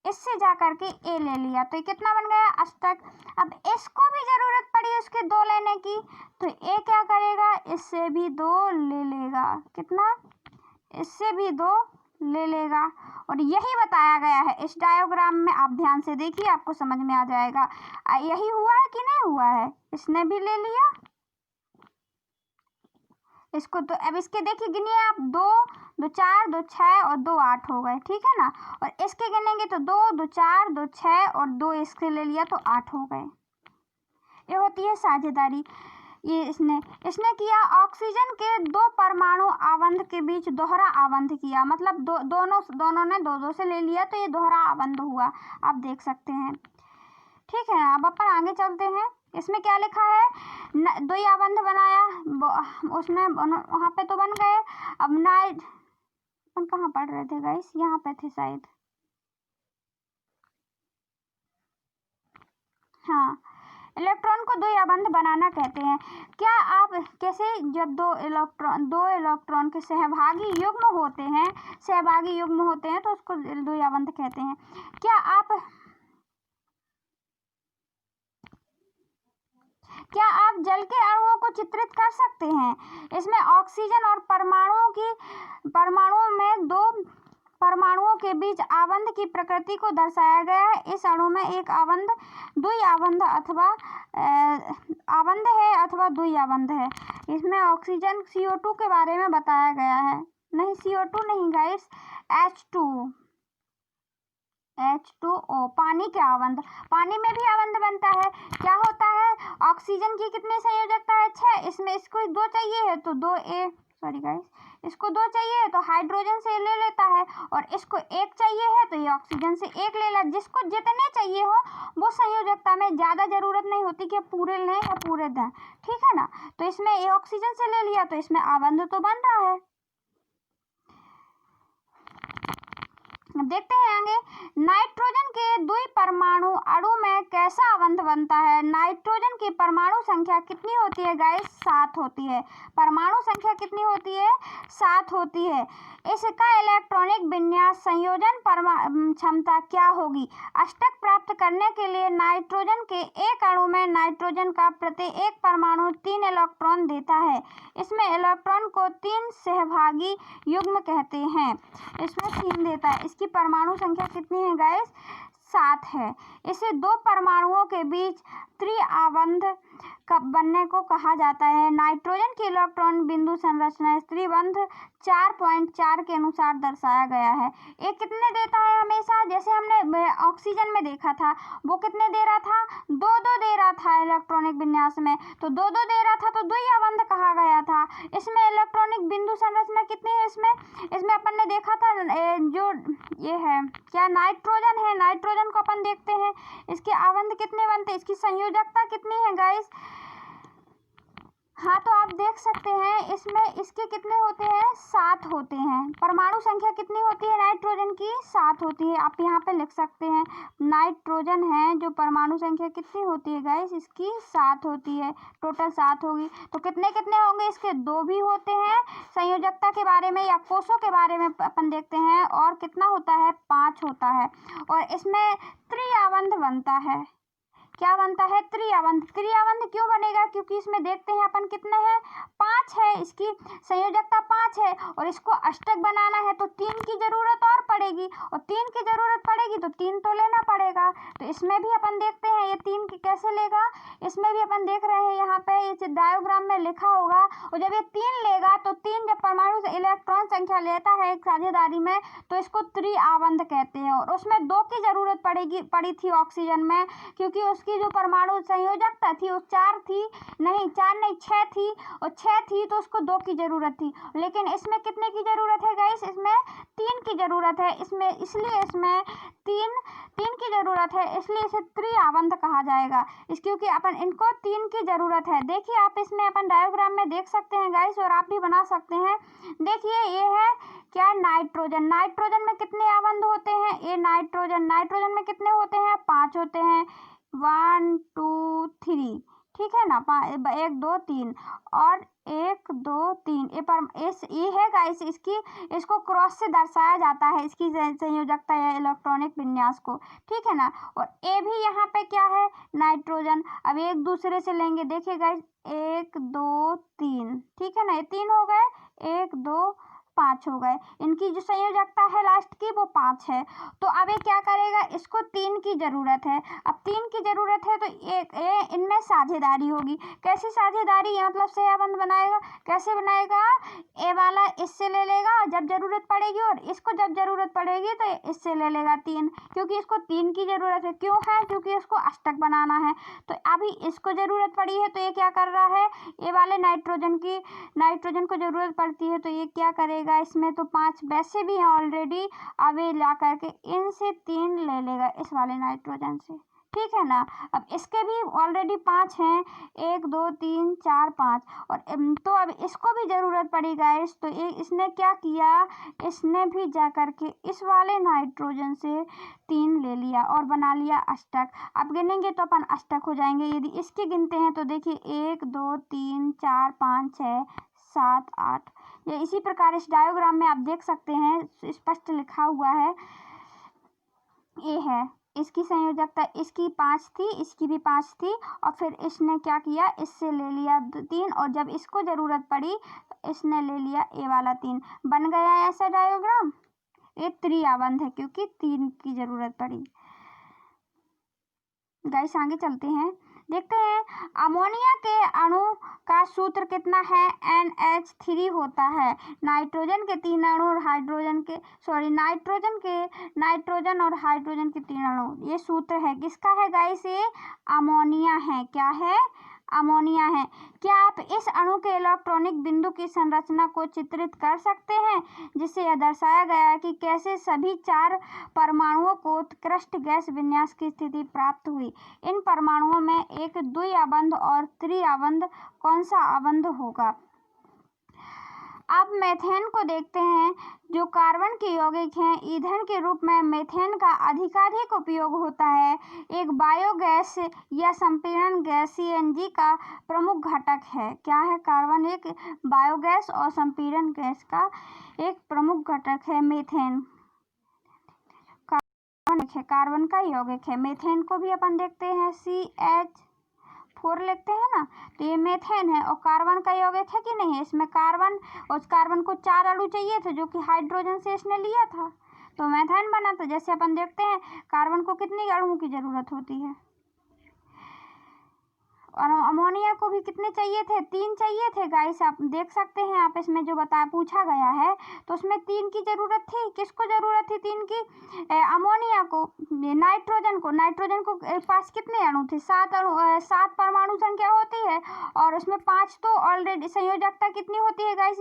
इससे जाकर के ए ले लिया, तो ये कितना बन गया, अष्टक। अब इसको भी जरूरत पड़ी उसके 2 लेने की, तो ए क्या करेगा, इससे भी 2 ले लेगा। कितना, इससे भी 2 ले लेगा। और यही बताया गया है इस डायग्राम में, आप ध्यान से देखिए आपको समझ में आ जाएगा। यही हुआ है कि नहीं हुआ है, इसने भी ले लिया इसको। तो अब इसके देखिए गिनिए आप, 2 2 4 2 6 और 2 8 हो गए, ठीक है ना। और इसके गिनेंगे तो 2 2 4 2 6 और 2 इसके ले लिया तो 8 हो गए। ये होती है साझेदारी। ये इसने किया, ऑक्सीजन के 2 परमाणु आबंध के बीच दोहरा आबंध किया, मतलब दोनों ने 2 से ले लिया, तो ये दोहरा आबंध हुआ, आप देख सकते हैं, ठीक है। अब अपन आगे चलते हैं। इसमें क्या लिखा है, 2 आबंध बनाया, उसमें वहाँ पे तो बन गए। अब अपन कहाँ पढ़ रहे थे गाइस, यहाँ पे थे शायद, हाँ, इलेक्ट्रॉन को द्वि बंध बनाना कहते हैं। क्या आप कैसे, जब दो इलेक्ट्रॉन के सहभागी युग्म होते हैं तो उसको द्वि बंध कहते हैं। क्या आप जल के अणुओं को चित्रित कर सकते हैं? इसमें ऑक्सीजन और परमाणुओं में दो परमाणुओं के बीच आबंध की प्रकृति को दर्शाया गया है। इस अणु में एक आबंध द्विआबंध अथवा आबंध है अथवा द्विआबंध है। इसमें ऑक्सीजन CO2 के बारे में बताया गया है। नहीं, CO2 नहीं गाइस, H2O, पानी के आबंध। पानी में भी आबंध बनता है। क्या होता है, ऑक्सीजन की कितनी संयोजकता है? 6। इसमें इसको 2 चाहिए है तो 2A, सॉरी गाइस, इसको 2 चाहिए है तो हाइड्रोजन से ले लेता है, और इसको 1 चाहिए है तो ये ऑक्सीजन से 1 ले लेता। जिसको जितने चाहिए हो वो संयोजकता में ज़्यादा जरूरत नहीं होती कि पूरे लें या पूरे दें, ठीक है ना। तो इसमें ये ऑक्सीजन से ले लिया तो इसमें आबंध तो बन रहा है। देखते हैं आगे, नाइट्रोजन के द्विपरमाणु अणु में कैसा आबंध बनता है? नाइट्रोजन की परमाणु संख्या कितनी होती है गाइस? 7 होती है। परमाणु संख्या कितनी होती है? 7 होती है। इसका इलेक्ट्रॉनिक विन्यास संयोजन क्षमता क्या होगी? अष्टक प्राप्त करने के लिए नाइट्रोजन के एक अणु में नाइट्रोजन का प्रत्येक परमाणु 3 इलेक्ट्रॉन देता है। इसमें इलेक्ट्रॉन को 3 सहभागी युग्म कहते हैं। इसमें 3 देता है। इसकी परमाणु संख्या कितनी है गाइस? 7 है। इसे 2 परमाणुओं के बीच त्रिआबंध बनने को कहा जाता है। नाइट्रोजन की इलेक्ट्रॉन बिंदु संरचना त्रिबंध 4.4 के अनुसार दर्शाया गया है। ये कितने देता है हमेशा? जैसे हमने ऑक्सीजन में देखा था, वो कितने दे रहा था? 2-2 दे रहा था इलेक्ट्रॉनिक विन्यास में, तो 2-2 दे रहा था तो द्विआबंध कहा गया था। इसमें इलेक्ट्रॉनिक बिंदु संरचना कितनी है? इसमें अपन ने देखा था, जो ये है क्या, नाइट्रोजन है। नाइट्रोजन को अपन देखते हैं, इसके आबंध कितने बनते हैं, इसकी संयोजकता कितनी है गाइस? हाँ, तो आप देख सकते हैं इसमें इसके कितने होते हैं? 7 होते हैं। परमाणु संख्या कितनी होती है नाइट्रोजन की? 7 होती है। आप यहाँ पे लिख सकते हैं, नाइट्रोजन है जो परमाणु संख्या कितनी होती है गाइस? इसकी 7 होती है। टोटल 7 होगी। तो कितने कितने होंगे इसके? 2 भी होते हैं। संयोजकता के बारे में या कोषों के बारे में अपन देखते हैं, और कितना होता है? 5 होता है। और इसमें त्रिआबंध बनता है। क्या बनता है? त्रिआबंध। त्रिआबंध क्यों बनेगा? क्योंकि इसमें देखते हैं अपन कितने हैं? 5 है। इसकी संयोजकता 5 है, और इसको अष्टक बनाना है तो 3 की जरूरत और पड़ेगी, और 3 की जरूरत पड़ेगी तो 3 तो लेना पड़ेगा। तो इसमें भी अपन देखते हैं ये 3 की कैसे लेगा। इसमें भी अपन देख रहे हैं यहाँ पे इस डायोग्राम में लिखा होगा, और जब ये 3 लेगा तो 3 जब परमाणु से इलेक्ट्रॉन संख्या लेता है एक साझेदारी में तो इसको त्रिआबंध कहते हैं। और उसमें 2 की जरूरत पड़ी थी ऑक्सीजन में, क्योंकि उसकी जो परमाणु संयोजकता थी वो 4 थी, नहीं 4 नहीं 6 थी, और 6 थी तो उसको 2 की जरूरत थी। लेकिन इसमें कितने की जरूरत है गाइस? इसमें 3 की जरूरत है। इसलिए इसमें 3 की जरूरत है, इसलिए इसे त्रिआबंध कहा जाएगा। क्योंकि अपन इनको 3 की जरूरत है। देखिए आप इसमें अपन डायोग्राम में देख सकते हैं गाइस, और आप भी बना सकते हैं। देखिए ये है क्या, नाइट्रोजन। नाइट्रोजन में कितने आबंध होते हैं? ये नाइट्रोजन में कितने होते हैं? 5 होते हैं। 1 2 3, ठीक है ना। 1 2 3 और 1 2 3। ये है गाइस, इसको क्रॉस से दर्शाया जाता है, इसकी संयोजकता या इलेक्ट्रॉनिक विन्यास को, ठीक है ना। और ए भी यहाँ पे क्या है? नाइट्रोजन। अब एक दूसरे से लेंगे, देखिए गाइस 1 2 3, ठीक है ना। ये 3 हो गए, 1 2 5 हो गए। इनकी जो संयोजकता है लास्ट की वो 5 है। तो अब ये क्या करेगा? इसको 3 की जरूरत है। अब 3 की जरूरत है तो इनमें साझेदारी होगी। कैसी साझेदारी? मतलब सहबंध बनाएगा। कैसे बनाएगा? ए वाला इससे ले लेगा जब जरूरत पड़ेगी, और इसको जब जरूरत पड़ेगी तो इससे ले लेगा 3, क्योंकि इसको 3 की जरूरत है। क्यों है? क्योंकि इसको अष्टक बनाना है। तो अभी इसको जरूरत पड़ी है तो ये क्या कर रहा है? ये वाले नाइट्रोजन को जरूरत पड़ती है तो ये क्या करेगा? इसमें तो 5 वैसे भी हैं ऑलरेडी। अब ये ला करके इनसे 3 ले लेगा इस वाले नाइट्रोजन से, ठीक है ना। अब इसके भी ऑलरेडी 5 हैं, 1 2 3 4 5, और तो अब इसको भी ज़रूरत पड़ी गाइस। तो इसने क्या किया, इसने भी जा कर के इस वाले नाइट्रोजन से 3 ले लिया और बना लिया अष्टक। अब गिनेंगे तो अपन अष्टक हो जाएंगे। यदि इसके गिनते हैं तो देखिए 1 2 3 4 5 6 7 8। ये इसी प्रकार इस डायोग्राम में आप देख सकते हैं, स्पष्ट लिखा हुआ है। ये है इसकी संयोजकता, इसकी 5 थी, इसकी भी 5 थी, और फिर इसने क्या किया, इससे ले लिया 3, और जब इसको ज़रूरत पड़ी तो इसने ले लिया ये वाला 3। बन गया ऐसा डायोग्राम। ये त्रिआबंध है क्योंकि 3 की ज़रूरत पड़ी। गाइस आगे चलते हैं, देखते हैं अमोनिया के अणु का सूत्र कितना है, NH3 होता है। नाइट्रोजन के 3 अणु और नाइट्रोजन और हाइड्रोजन के 3 अणु। ये सूत्र है किसका है गाइस, ये अमोनिया है। क्या है, अमोनिया है। क्या आप इस अणु के इलेक्ट्रॉनिक बिंदु की संरचना को चित्रित कर सकते हैं, जिससे यह दर्शाया गया है कि कैसे सभी 4 परमाणुओं को उत्कृष्ट गैस विन्यास की स्थिति प्राप्त हुई। इन परमाणुओं में एक द्विआबंध और त्रिआबंध कौन सा आबंध होगा। अब मेथेन को देखते हैं, जो कार्बन के यौगिक हैं। ईंधन के रूप में मेथेन का अधिकाधिक उपयोग होता है। एक बायोगैस या संपीड़न गैस CNG का प्रमुख घटक है। क्या है, कार्बन एक बायोगैस और संपीड़न गैस का एक प्रमुख घटक है मेथेन। कार्बन का यौगिक है। मेथेन को भी अपन देखते हैं CH4 लिखते हैं ना, तो ये मेथेन है और कार्बन का यौगिक है कि नहीं। इसमें कार्बन, उस कार्बन को 4 अणु चाहिए थे जो कि हाइड्रोजन से इसने लिया था, तो मेथेन बना। तो जैसे अपन देखते हैं कार्बन को कितनी अणुओं की जरूरत होती है, और अमोनिया को भी कितने चाहिए थे, 3 चाहिए थे गाइस। आप देख सकते हैं, आप इसमें जो पूछा गया है तो उसमें 3 की जरूरत थी। किसको जरूरत थी 3 की, अमोनिया को, नाइट्रोजन को पास कितने अणु थे, 7 परमाणु संख्या होती है, और उसमें 5 तो ऑलरेडी। संयोजकता कितनी होती है गाइस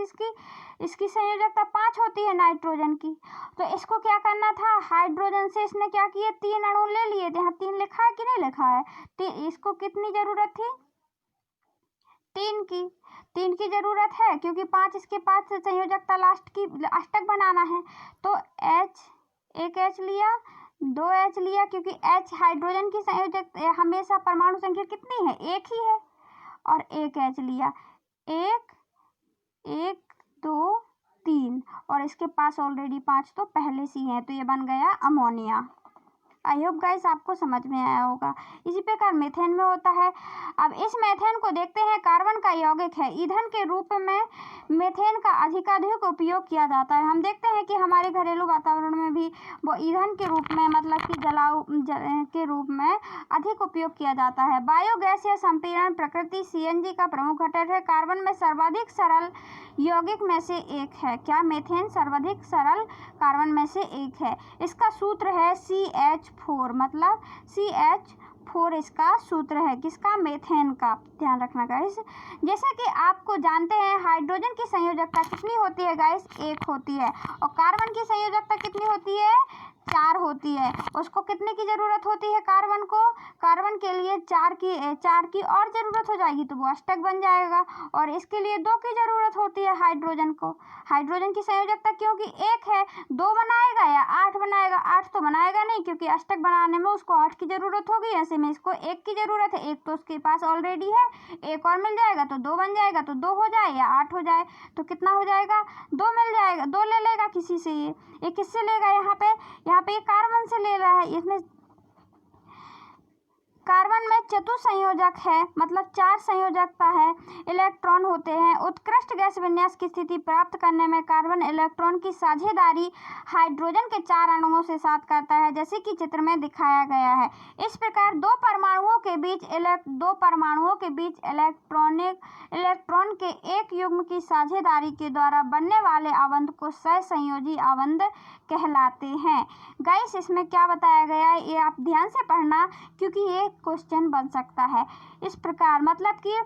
इसकी संयोजकता 5 होती है नाइट्रोजन की। तो इसको क्या करना था, हाइड्रोजन से इसने क्या किए, 3 अणु ले लिए थे। यहाँ 3 लिखा है कि नहीं लिखा है। इसको कितनी जरूरत थी, 3 की जरूरत है, क्योंकि 5 इसके पास संयोजकता लास्ट की अष्टक बनाना है। तो एक H लिया, 2 H लिया, क्योंकि H हाइड्रोजन की संयोजक हमेशा परमाणु संख्या कितनी है, 1 ही है, और 1 H लिया, 1 2 3, और इसके पास ऑलरेडी 5 तो पहले से ही है, तो ये बन गया अमोनिया। आई होप गाइस आपको समझ में आया होगा। इसी प्रकार मेथेन में होता है। अब इस मेथेन को देखते हैं, कार्बन का यौगिक है। ईंधन के रूप में मेथेन का अधिकाधिक उपयोग किया जाता है। हम देखते हैं कि हमारे घरेलू वातावरण में भी वो ईंधन के रूप में, मतलब कि जलाऊ के रूप में अधिक उपयोग किया जाता है। बायोगैस या संपीड़न प्रकृति CNG का प्रमुख घटक है। कार्बन में सर्वाधिक सरल यौगिक में से एक है। क्या, मेथेन सर्वाधिक सरल कार्बन में से एक है। इसका सूत्र है CH4, मतलब CH4 इसका सूत्र है किसका, मेथेन का। ध्यान रखना गाइस। जैसे कि आपको जानते हैं हाइड्रोजन की संयोजकता कितनी होती है गाइस, 1 होती है, और कार्बन की संयोजकता कितनी होती है, 4 होती है। उसको कितने की जरूरत होती है, कार्बन को, कार्बन के लिए 4 की और जरूरत हो जाएगी तो वो अष्टक बन जाएगा, और इसके लिए 2 की जरूरत होती है हाइड्रोजन को। हाइड्रोजन की संयोजकता क्योंकि 1 है, 2 बनाएगा या 8 बनाएगा, 8 तो बनाएगा नहीं, क्योंकि अष्टक बनाने में उसको 8 की जरूरत होगी। ऐसे में इसको 1 की जरूरत है, 1 तो उसके पास ऑलरेडी है, 1 और मिल जाएगा तो 2 बन जाएगा, तो 2 हो जाए या 8 हो जाए तो कितना हो जाएगा, 2 मिल जाएगा। 2 ले लेगा किसी से, ये किससे लेगा, यहाँ पे कार्बन से ले रहा है। इसमें कार्बन में चतुसंयोजक है, मतलब 4 संयोजकता है, इलेक्ट्रॉन होते हैं। उत्कृष्ट गैस विन्यास की स्थिति प्राप्त करने में कार्बन इलेक्ट्रॉन की साझेदारी हाइड्रोजन के 4 अणुओं से साथ करता है, जैसे कि चित्र में दिखाया गया है। इस प्रकार 2 परमाणुओं के बीच इलेक्ट्रॉन के एक युग्म की साझेदारी के द्वारा बनने वाले आबंध को सहसंयोजी आबंध कहलाते हैं। गाइस इसमें क्या बताया गया है, ये आप ध्यान से पढ़ना, क्योंकि ये क्वेश्चन बन सकता है। इस प्रकार मतलब कि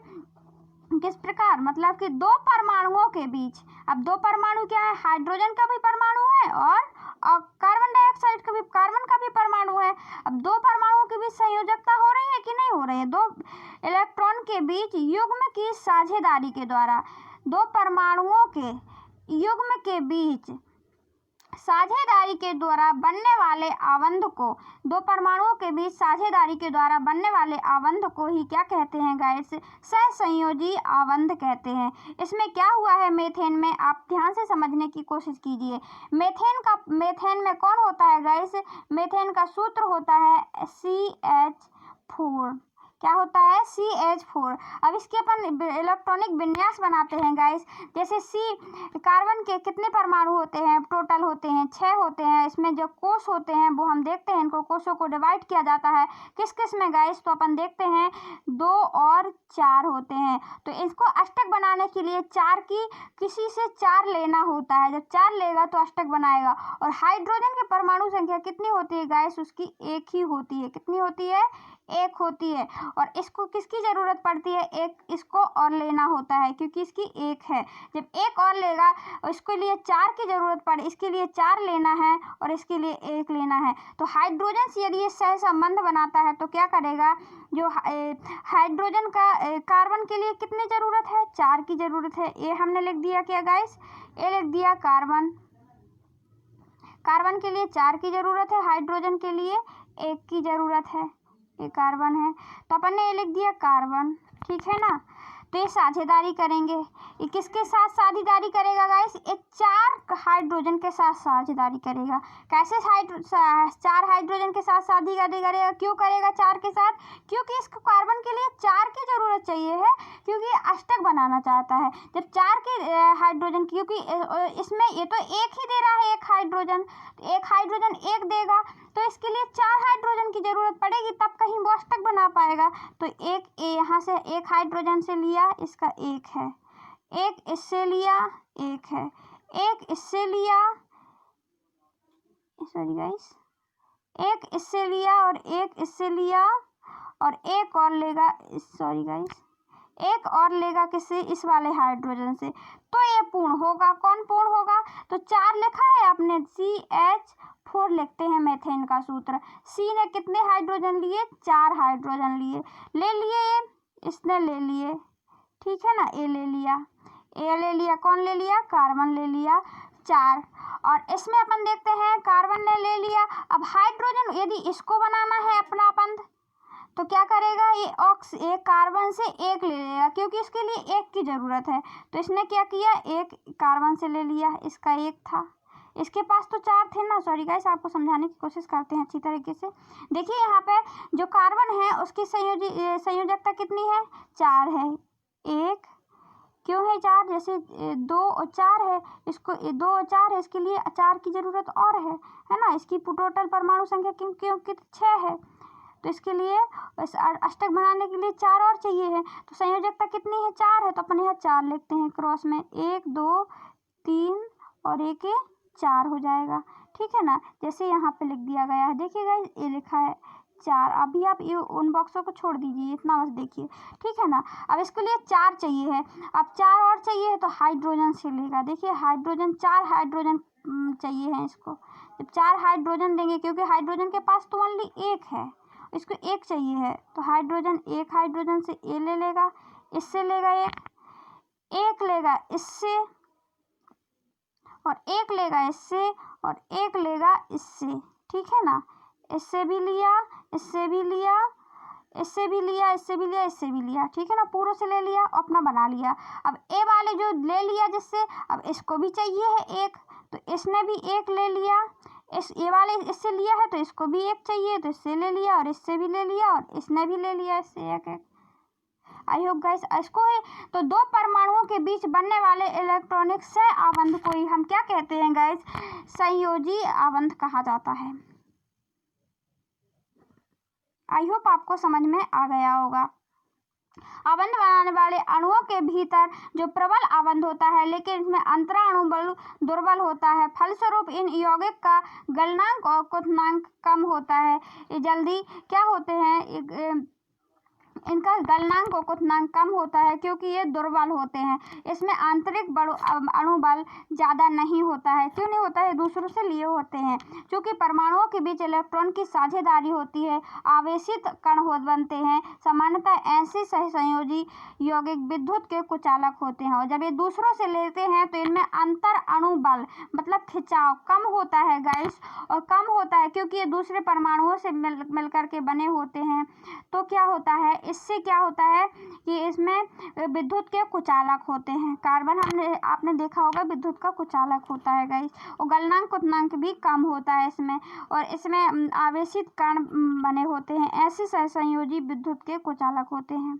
किस प्रकार, मतलब कि 2 परमाणुओं के बीच, अब 2 परमाणु क्या है, हाइड्रोजन का भी परमाणु है और और कार्बन डाइऑक्साइड का भी, कार्बन का भी परमाणु है। अब दो परमाणुओं के बीच संयोजकता हो रही है कि नहीं हो रही है? दो इलेक्ट्रॉन के बीच युग्म की साझेदारी के द्वारा, दो परमाणुओं के युग्म के बीच साझेदारी के द्वारा बनने वाले आबंध को, दो परमाणुओं के बीच साझेदारी के द्वारा बनने वाले आबंध को ही क्या कहते हैं गाइस? सहसंयोजी आबंध कहते हैं। इसमें क्या हुआ है मीथेन में, आप ध्यान से समझने की कोशिश कीजिए। मीथेन में कौन होता है गाइस? मीथेन का सूत्र होता है CH4। क्या होता है? CH4। अब इसके अपन इलेक्ट्रॉनिक विन्यास बनाते हैं गाइस। जैसे कार्बन के कितने परमाणु होते हैं? टोटल होते हैं 6 होते हैं। इसमें जो कोष होते हैं वो हम देखते हैं, इनको कोषों को डिवाइड किया जाता है किस किस में गाइस? तो अपन देखते हैं 2 और 4 होते हैं। तो इसको अष्टक बनाने के लिए 4 की किसी से 4 लेना होता है। जब 4 लेगा तो अष्टक बनाएगा। और हाइड्रोजन की परमाणु संख्या कितनी होती है गाइस? उसकी 1 ही होती है। कितनी होती है? 1 होती है। और इसको किसकी जरूरत पड़ती है? एक इसको और लेना होता है क्योंकि इसकी 1 है। जब 1 और लेगा इसके लिए 4 की जरूरत पड़े, इसके लिए 4 लेना है और इसके लिए 1 लेना है। तो हाइड्रोजन से यदि ये सहसंबंध बनाता है तो क्या करेगा? जो हाइड्रोजन का कार्बन के लिए कितनी जरूरत है? 4 की जरूरत है। ये हमने लिख दिया क्या गाइस? ये लिख दिया कार्बन के लिए 4 की जरूरत है, हाइड्रोजन के लिए 1 की जरूरत है। ये कार्बन है तो अपन ने ये लिख दिया कार्बन, ठीक है ना। तो ये साझेदारी करेंगे। ये किसके साथ साझेदारी करेगा गाइस? एक 4 हाइड्रोजन के साथ साझेदारी करेगा। कैसे 4 हाइड्रोजन के साथ साझेदारी करेगा? क्यों करेगा 4 के साथ? क्योंकि इसको कार्बन के लिए 4 की जरूरत चाहिए है, क्योंकि अष्टक बनाना चाहता है। जब 4 के हाइड्रोजन, क्योंकि इसमें ये तो 1 ही दे रहा है, 1 हाइड्रोजन, तो 1 हाइड्रोजन 1 देगा तो इसके लिए 4 हाइड्रोजन की जरूरत पड़ेगी, तब कहीं वो अष्टक बना पाएगा। तो एक यहाँ से 1 हाइड्रोजन से लिया, इसका 1 है, 1 इससे लिया, 1 है, 1 इससे लिया, सॉरी गाइस, 1 इससे लिया और 1 इससे लिया और 1 और लेगा, सॉरी गाइस, 1 और लेगा किससे? इस वाले हाइड्रोजन से। तो ये पूर्ण होगा। कौन पूर्ण होगा? तो 4 लिखा है आपने, CH4 लिखते हैं मीथेन का सूत्र। C ने कितने हाइड्रोजन लिए? 4 हाइड्रोजन लिए, ले लिए, इसने ले लिए, ठीक है ना, ए ले लिया, ए ले लिया, कौन ले लिया? कार्बन ले लिया 4। और इसमें अपन देखते हैं कार्बन ने ले लिया। अब हाइड्रोजन यदि इसको बनाना है अपना बंध तो क्या करेगा? ये कार्बन से 1 ले लेगा क्योंकि इसके लिए 1 की जरूरत है। तो इसने क्या किया? 1 कार्बन से ले लिया, इसका 1 था, इसके पास तो 4 थे ना। सॉरी गाइस, आपको समझाने की कोशिश करते हैं अच्छी तरीके से। देखिए यहाँ पे जो कार्बन है उसकी संयोजकता कितनी है? 4 है। 1 क्यों है 4? जैसे 2 और 4 है, इसको 2 और 4 है, इसके लिए 4 की जरूरत और है ना। इसकी टोटल परमाणु संख्या क्योंकि 6 है, तो इसके लिए अष्टक बनाने के लिए 4 और चाहिए है। तो संयोजकता कितनी है? 4 है। तो अपन यहाँ 4 लिखते हैं क्रॉस में, 1 2 3 और 1 4 हो जाएगा, ठीक है ना। जैसे यहाँ पे लिख दिया गया है, देखिएगा ये लिखा है 4। अभी आप ये उन बॉक्सों को छोड़ दीजिए, इतना बस देखिए, ठीक है ना। अब इसके लिए 4 चाहिए है, अब 4 और चाहिए है तो हाइड्रोजन से लेगा। देखिए हाइड्रोजन, 4 हाइड्रोजन चाहिए है इसको। जब 4 हाइड्रोजन देंगे, क्योंकि हाइड्रोजन के पास तो ओनली 1 है, इसको 1 चाहिए है, तो हाइड्रोजन 1 हाइड्रोजन से ए ले लेगा, इससे लेगा 1 लेगा इससे और 1 लेगा इससे और 1 लेगा इससे, ठीक है ना। इससे भी लिया, इससे भी लिया, इससे भी लिया, इससे भी लिया, इससे भी लिया, ठीक है ना। पूरों से ले लिया, अपना बना लिया। अब ए वाले जो ले लिया जिससे, अब इसको भी चाहिए है 1, तो इसने भी 1 ले लिया। ये वाले इससे लिया है तो इसको भी 1 चाहिए, तो इससे ले लिया और इससे भी ले लिया और इसने भी ले लिया इससे 1। आई होप गाइस इसको है। तो दो परमाणुओं के बीच बनने वाले इलेक्ट्रॉनिक सह आबंध को ही हम क्या कहते हैं गाइस? संयोजी आबंध कहा जाता है। आई होप आपको समझ में आ गया होगा। आबंध बनाने वाले अणुओं के भीतर जो प्रबल आबंध होता है, लेकिन इसमें अंतराणु बल दुर्बल होता है। फलस्वरूप इन यौगिक का गलनांक और क्वथनांक कम होता है। ये जल्दी क्या होते हैं, इनका गलनांक और क्वथनांक कम होता है क्योंकि ये दुर्बल होते हैं। इसमें आंतरिक अणुबल ज़्यादा नहीं होता है। क्यों नहीं होता है? दूसरों से लिए होते हैं। क्योंकि परमाणुओं के बीच इलेक्ट्रॉन की साझेदारी होती है, आवेशित कण बनते हैं। सामान्यतः ऐसे सहसंयोजी यौगिक विद्युत के कुचालक होते हैं, और जब ये दूसरों से लेते हैं तो इनमें अंतर अणुबल मतलब खिंचाव कम होता है गाइस, और कम होता है क्योंकि ये दूसरे परमाणुओं से मिलकर के बने होते हैं। तो क्या होता है, इससे क्या होता है कि इसमें विद्युत के कुचालक होते हैं। कार्बन आपने देखा होगा विद्युत का कुचालक होता है गाइस, और गलनांक क्वथनांक भी कम होता है इसमें, और इसमें आवेशित कण बने होते हैं। ऐसे सहसंयोजी विद्युत के कुचालक होते हैं।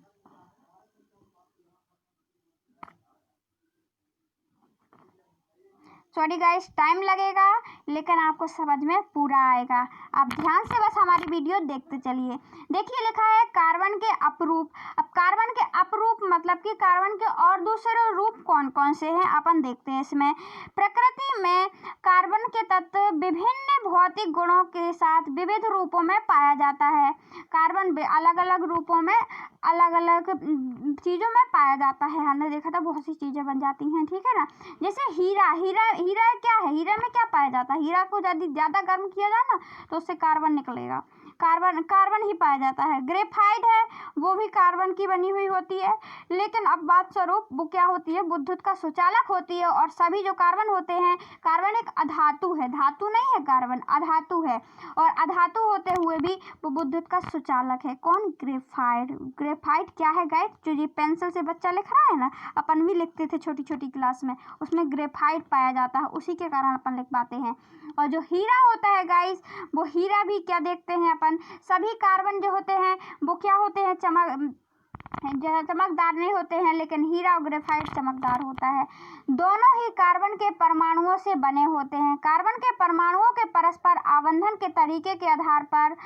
सॉरी गाइस, टाइम लगेगा लेकिन आपको समझ में पूरा आएगा। आप ध्यान से बस हमारी वीडियो देखते चलिए। देखिए लिखा है कार्बन के अपरूप। अब कार्बन के अपरूप मतलब कि कार्बन के और दूसरे रूप कौन कौन से हैं अपन देखते हैं। इसमें प्रकृति में कार्बन के तत्व विभिन्न भौतिक गुणों के साथ विविध रूपों में पाया जाता है। कार्बन अलग अलग रूपों में अलग अलग चीज़ों में पाया जाता है। हमने देखा था बहुत सी चीज़ें बन जाती हैं, ठीक है ना। जैसे हीरा क्या है, हीरा में क्या पाया जाता है? हीरा को यदि ज़्यादा गर्म किया जाए ना तो उससे कार्बन निकलेगा, कार्बन ही पाया जाता है। ग्रेफाइट है, वो भी कार्बन की बनी हुई होती है, लेकिन अब बात स्वरूप वो क्या होती है, विद्युत का सुचालक होती है। और सभी जो कार्बन होते हैं, कार्बन एक अधातु है, धातु नहीं है, कार्बन अधातु है, और अधातु होते हुए भी वो विद्युत का सुचालक है। कौन? ग्रेफाइट क्या है गाइस? जो ये पेंसिल से बच्चा लिख रहा है ना, अपन भी लिखते थे छोटी छोटी क्लास में, उसमें ग्रेफाइट पाया जाता है, उसी के कारण अपन लिख पाते हैं। और जो हीरा होता है गाइस, वो हीरा भी क्या देखते हैं अपन, सभी कार्बन जो होते हैं वो क्या होते हैं, चमकदार नहीं होते हैं, लेकिन हीरा और ग्रेफाइट चमकदार होता है। दोनों ही कार्बन के परमाणुओं से बने होते हैं। कार्बन के परमाणुओं के परस्पर आबंधन के तरीके के आधार पर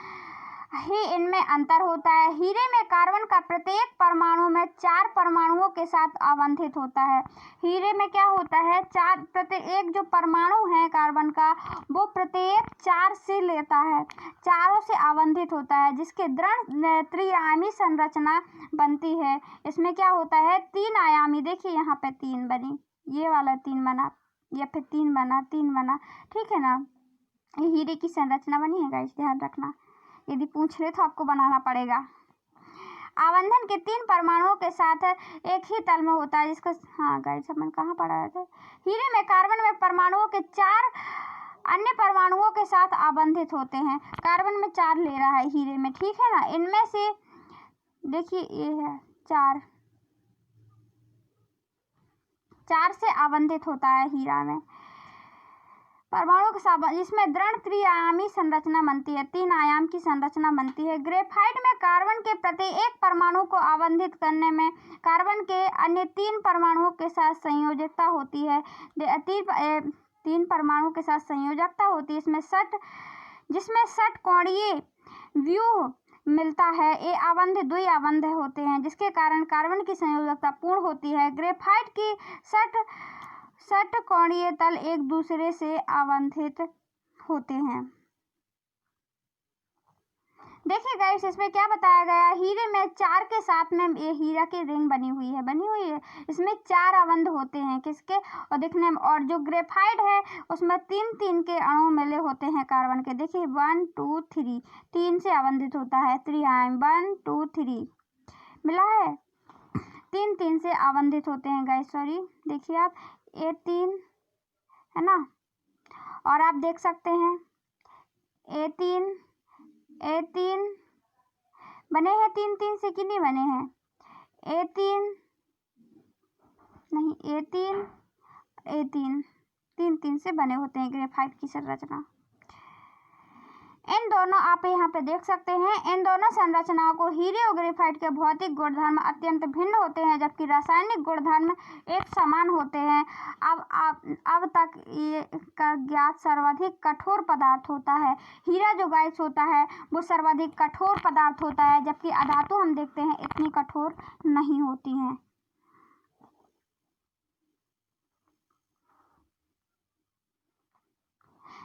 ही इनमें अंतर होता है। हीरे में कार्बन का प्रत्येक परमाणु में 4 परमाणुओं के साथ आबंधित होता है। हीरे में क्या होता है, प्रत्येक जो परमाणु है कार्बन का, वो प्रत्येक 4 से लेता है, चारों से आबंधित होता है, जिसके दृढ़ त्रिआयामी संरचना बनती है। इसमें क्या होता है, 3 आयामी, देखिए यहाँ पे 3 बनी, ये वाला 3 बना, या फिर 3 बना, ठीक है ना। ये हीरे की संरचना बनी है गाइस, ध्यान रखना, यदि पूछ रहे तो आपको बनाना पड़ेगा। आबंधन के 3 परमाणुओं के साथ एक ही तल में होता है, जिसका हाँ गाइस अपन कहाँ पढ़ा थे। हीरे में कार्बन में परमाणुओं के 4 अन्य परमाणुओं के साथ आबंधित होते हैं। कार्बन में 4 ले रहा है हीरे में, ठीक है ना। इनमें से देखिए ये है 4 से आबंधित होता है हीरा में परमाणु के साथ, जिसमें दृढ़ त्रिआयामी संरचना बनती है, 3 आयाम की संरचना बनती है। ग्रेफाइट में कार्बन के प्रत्येक परमाणु को आबंधित करने में कार्बन के अन्य 3 परमाणुओं के साथ संयोजकता होती है। 3 परमाणु के साथ संयोजकता होती है, जिसमें षटकोणीय व्यूह मिलता है। ये आबंध द्विआबंध होते हैं, जिसके कारण कार्बन की संयोजकता पूर्ण होती है। ग्रेफाइट की षटकोणीय तल एक दूसरे से आबंधित होते हैं। देखिए गाइस, इसमें क्या बताया गया, हीरे में 4 के साथ में ये हीरा की रिंग बनी हुई है। इसमें 4 आबंध होते हैं किसके, और देखने में, और जो ग्रेफाइट है उसमें 3 के अणु मिले होते हैं कार्बन के। देखिए 1 2 3, 3 से आबंधित होता है, त्रिआयाम 1 2 3 मिला है, 3 से आबंधित होते हैं गाइस। सॉरी, देखिए आप, ये 3 है ना, और आप देख सकते हैं A3 बने हैं 3 से कि नहीं बने हैं, A3 नहीं, A3 3 से बने होते हैं ग्रेफाइट की संरचना। इन दोनों, आप यहाँ पे देख सकते हैं, इन दोनों संरचनाओं को हीरे और ग्रेफाइट के भौतिक गुणधर्म अत्यंत भिन्न होते हैं, जबकि रासायनिक गुणधर्म एक समान होते हैं। अब तक ये का ज्ञात सर्वाधिक कठोर पदार्थ होता है। हीरा जो गाइस होता है वो सर्वाधिक कठोर पदार्थ होता है, जबकि अधातु हम देखते हैं इतनी कठोर नहीं होती हैं।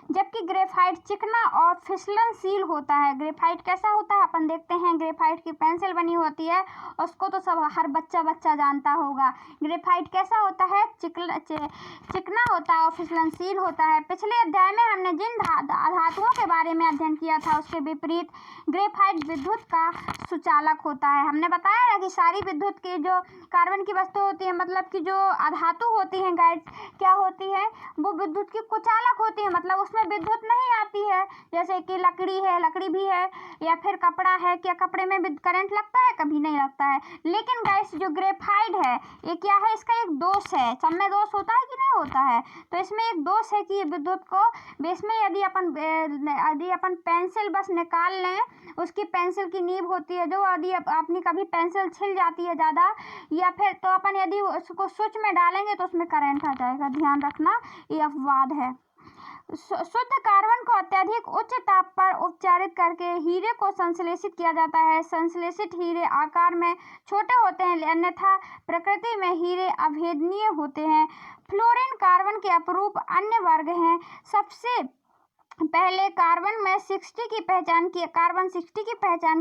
जबकि ग्रेफाइट चिकना और फिसलनशील होता है। ग्रेफाइट कैसा होता है अपन देखते हैं। ग्रेफाइट की पेंसिल बनी होती है, उसको तो सब हर बच्चा जानता होगा। ग्रेफाइट कैसा होता है, चिकना होता है और फिसलनशील होता है। पिछले अध्याय में हमने जिन धातुओं के बारे में अध्ययन किया था उसके विपरीत ग्रेफाइट विद्युत का सुचालक होता है। हमने बताया ना कि सारी विद्युत की जो कार्बन की वस्तु होती है, मतलब कि जो अधातु होती हैं गाइस, क्या होती है, वो विद्युत की कुचालक होती है। मतलब उसमें विद्युत नहीं आती है। जैसे कि लकड़ी है, लकड़ी भी है, या फिर कपड़ा है, क्या कपड़े में करंट लगता है? कभी नहीं लगता है। लेकिन गाइस जो ग्रेफाइट है ये क्या है, इसका एक दोष है। सब में दोष होता है कि नहीं होता है? तो इसमें एक दोष है कि विद्युत को इसमें यदि अपन पेंसिल बस निकाल लें, उसकी पेंसिल की नीब होती है, जो यदि अपनी कभी पेंसिल छिल जाती है ज़्यादा, या फिर तो अपन यदि उसको स्विच में डालेंगे तो उसमें करंट आ जाएगा। ध्यान रखना, ये अपवाद है। शुद्ध कार्बन को अत्यधिक उच्च ताप पर उपचारित करके हीरे को संश्लेषित किया जाता है। संश्लेषित हीरे आकार में छोटे होते हैं, अन्यथा प्रकृति में हीरे अभेदनीय होते हैं। फ्लोरीन कार्बन के अपरूप अन्य वर्ग हैं। सबसे पहले कार्बन 60 की पहचान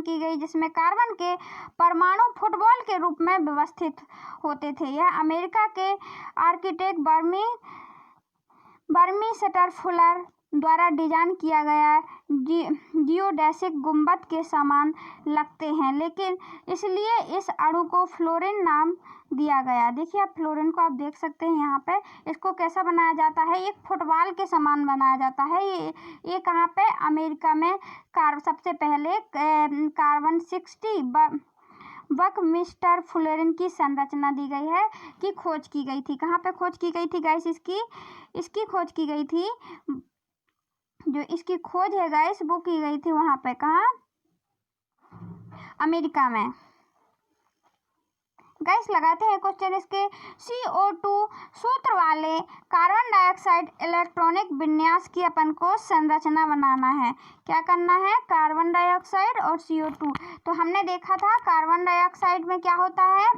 की गई, जिसमें कार्बन के परमाणु फुटबॉल के रूप में व्यवस्थित होते थे। यह अमेरिका के आर्किटेक्ट बर्मी शटरफुलर द्वारा डिजाइन किया गया जियोडेसिक गुंबद के समान लगते हैं, लेकिन इसलिए इस अणु को फ्लोरीन नाम दिया गया। देखिए आप फ्लोरीन को आप देख सकते हैं यहाँ पे, इसको कैसा बनाया जाता है, एक फुटबॉल के समान बनाया जाता है। ये कहाँ पे, अमेरिका में सबसे पहले कार्बन 60 बकमिस्टर फ्लोरीन की संरचना दी गई है कि खोज की गई थी। कहाँ पे खोज की गई थी गाइस? इसकी खोज की गई थी, जो इसकी खोज है गाइस वो की गई थी वहां पे, कहाँ, अमेरिका में। गाइस लगाते हैं क्वेश्चन इसके। CO2 सूत्र वाले कार्बन डाइऑक्साइड इलेक्ट्रॉनिक विन्यास की अपन को संरचना बनाना है। क्या करना है? कार्बन डाइऑक्साइड और CO2। तो हमने देखा था कार्बन डाइऑक्साइड में क्या होता है,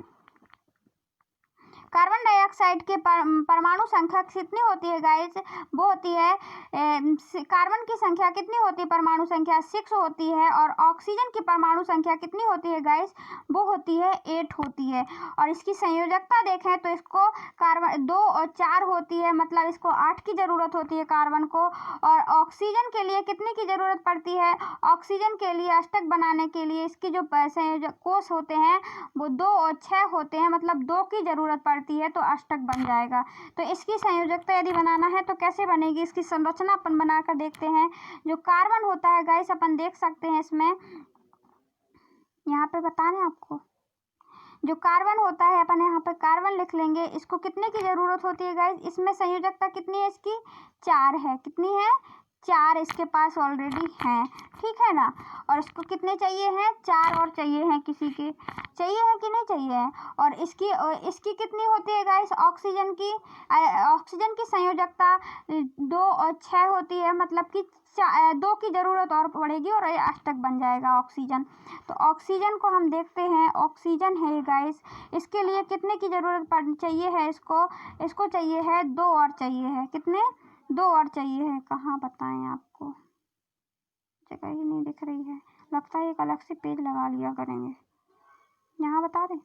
कार्बन डाइऑक्साइड के परमाणु संख्या कितनी होती है गाइस? वो होती है कार्बन की संख्या कितनी होती है, परमाणु संख्या 6 होती है। और ऑक्सीजन की परमाणु संख्या कितनी होती है गाइस? वो होती है 8 होती है। और इसकी संयोजकता देखें तो इसको कार्बन 2 और 4 होती है, मतलब इसको 8 की जरूरत होती है कार्बन को। और ऑक्सीजन के लिए कितनी की जरूरत पड़ती है? ऑक्सीजन के लिए अष्टक बनाने के लिए इसके जो संयोजक कोष होते हैं वो 2 और 6 होते हैं, मतलब 2 की जरूरत पड़ती है तो अष्टक बन जाएगा। तो इसकी संयोजकता यदि बनाना है तो कैसे बनेगी, इसकी संरचना अपन बनाकर देखते हैं। जो कार्बन होता है गाइस, अपन देख सकते हैं इसमें, यहाँ पे बता रहे हैं आपको, जो कार्बन होता है अपन यहाँ पे कार्बन लिख लेंगे। इसको कितने की जरूरत होती है गाइस? इसमें संयोजकता कितनी है इसकी? 4 है। कितनी है? 4 इसके पास ऑलरेडी हैं, ठीक है ना। और इसको कितने चाहिए हैं? 4 और चाहिए हैं, किसी के चाहिए है कि नहीं चाहिए है। और इसकी कितनी होती है गाइस? ऑक्सीजन की संयोजकता 2 और 6 होती है, मतलब कि 2 की जरूरत और पड़ेगी और ये अष्टक बन जाएगा ऑक्सीजन। तो ऑक्सीजन को हम देखते हैं, ऑक्सीजन है गाइस, इसके लिए कितने की जरूरत चाहिए है? इसको चाहिए है 2 और चाहिए है। कितने? 2 और चाहिए है। कहाँ बताएं आपको, जगह ही नहीं दिख रही है, लगता है एक अलग से पेज लगा लिया करेंगे। यहाँ बता दें,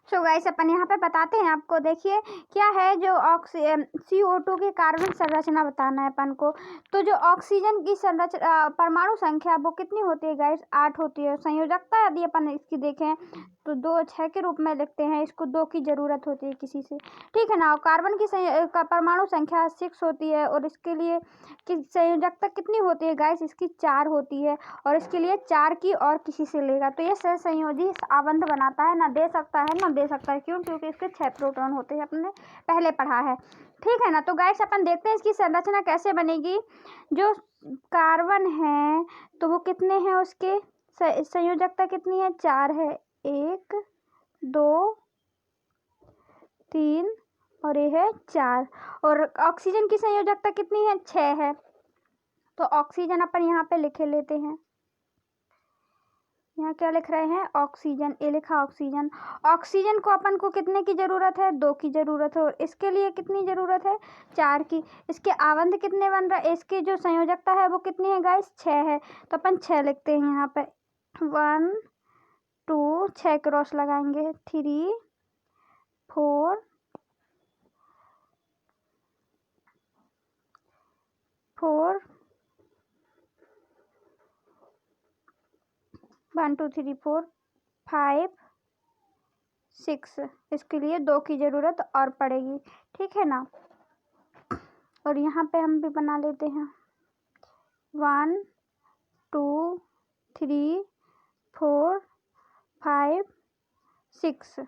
सो गाइस अपन यहाँ पे बताते हैं आपको। देखिए क्या है, जो CO2 की कार्बन संरचना बताना है अपन को। तो जो ऑक्सीजन की संरचना परमाणु संख्या वो कितनी होती है गाइस? 8 होती है। संयोजकता यदि अपन इसकी देखें तो 2 और 6 के रूप में लिखते हैं, इसको 2 की जरूरत होती है किसी से, ठीक है ना। और कार्बन की परमाणु संख्या 6 होती है और इसके लिए संयोजकता कितनी होती है गाइस? इसकी 4 होती है और इसके लिए 4 की और किसी से लेगा तो ये सहसंयोजी आबंध बनाता है। ना दे सकता है ना दे सकता है, क्यों? क्योंकि इसके 6 प्रोटॉन होते हैं, अपने पहले पढ़ा है, ठीक है ना। तो गाइस अपन देखते हैं इसकी संरचना कैसे बनेगी। जो कार्बन है तो वो कितने हैं, उसके संयोजकता कितनी है? 4 है। 1 2 3 और ये है 4। और ऑक्सीजन की संयोजकता कितनी है? 6 है। तो ऑक्सीजन अपन यहाँ पे लिखे लेते हैं, यहाँ क्या लिख रहे हैं, ऑक्सीजन, ए लिखा ऑक्सीजन। ऑक्सीजन को अपन को कितने की ज़रूरत है, 2 की ज़रूरत है, और इसके लिए कितनी ज़रूरत है, 4 की। इसके आवंत कितने बन रहा है, इसकी जो संयोजकता है वो कितनी है गाइस, 6 है। तो अपन 6 लिखते हैं यहाँ पे, 1 2, 6 क्रॉस लगाएंगे, 3 4 4 1 2 3 4 5 6। इसके लिए 2 की ज़रूरत और पड़ेगी, ठीक है ना। और यहाँ पे हम भी बना लेते हैं, 1 2 3 4 5 6,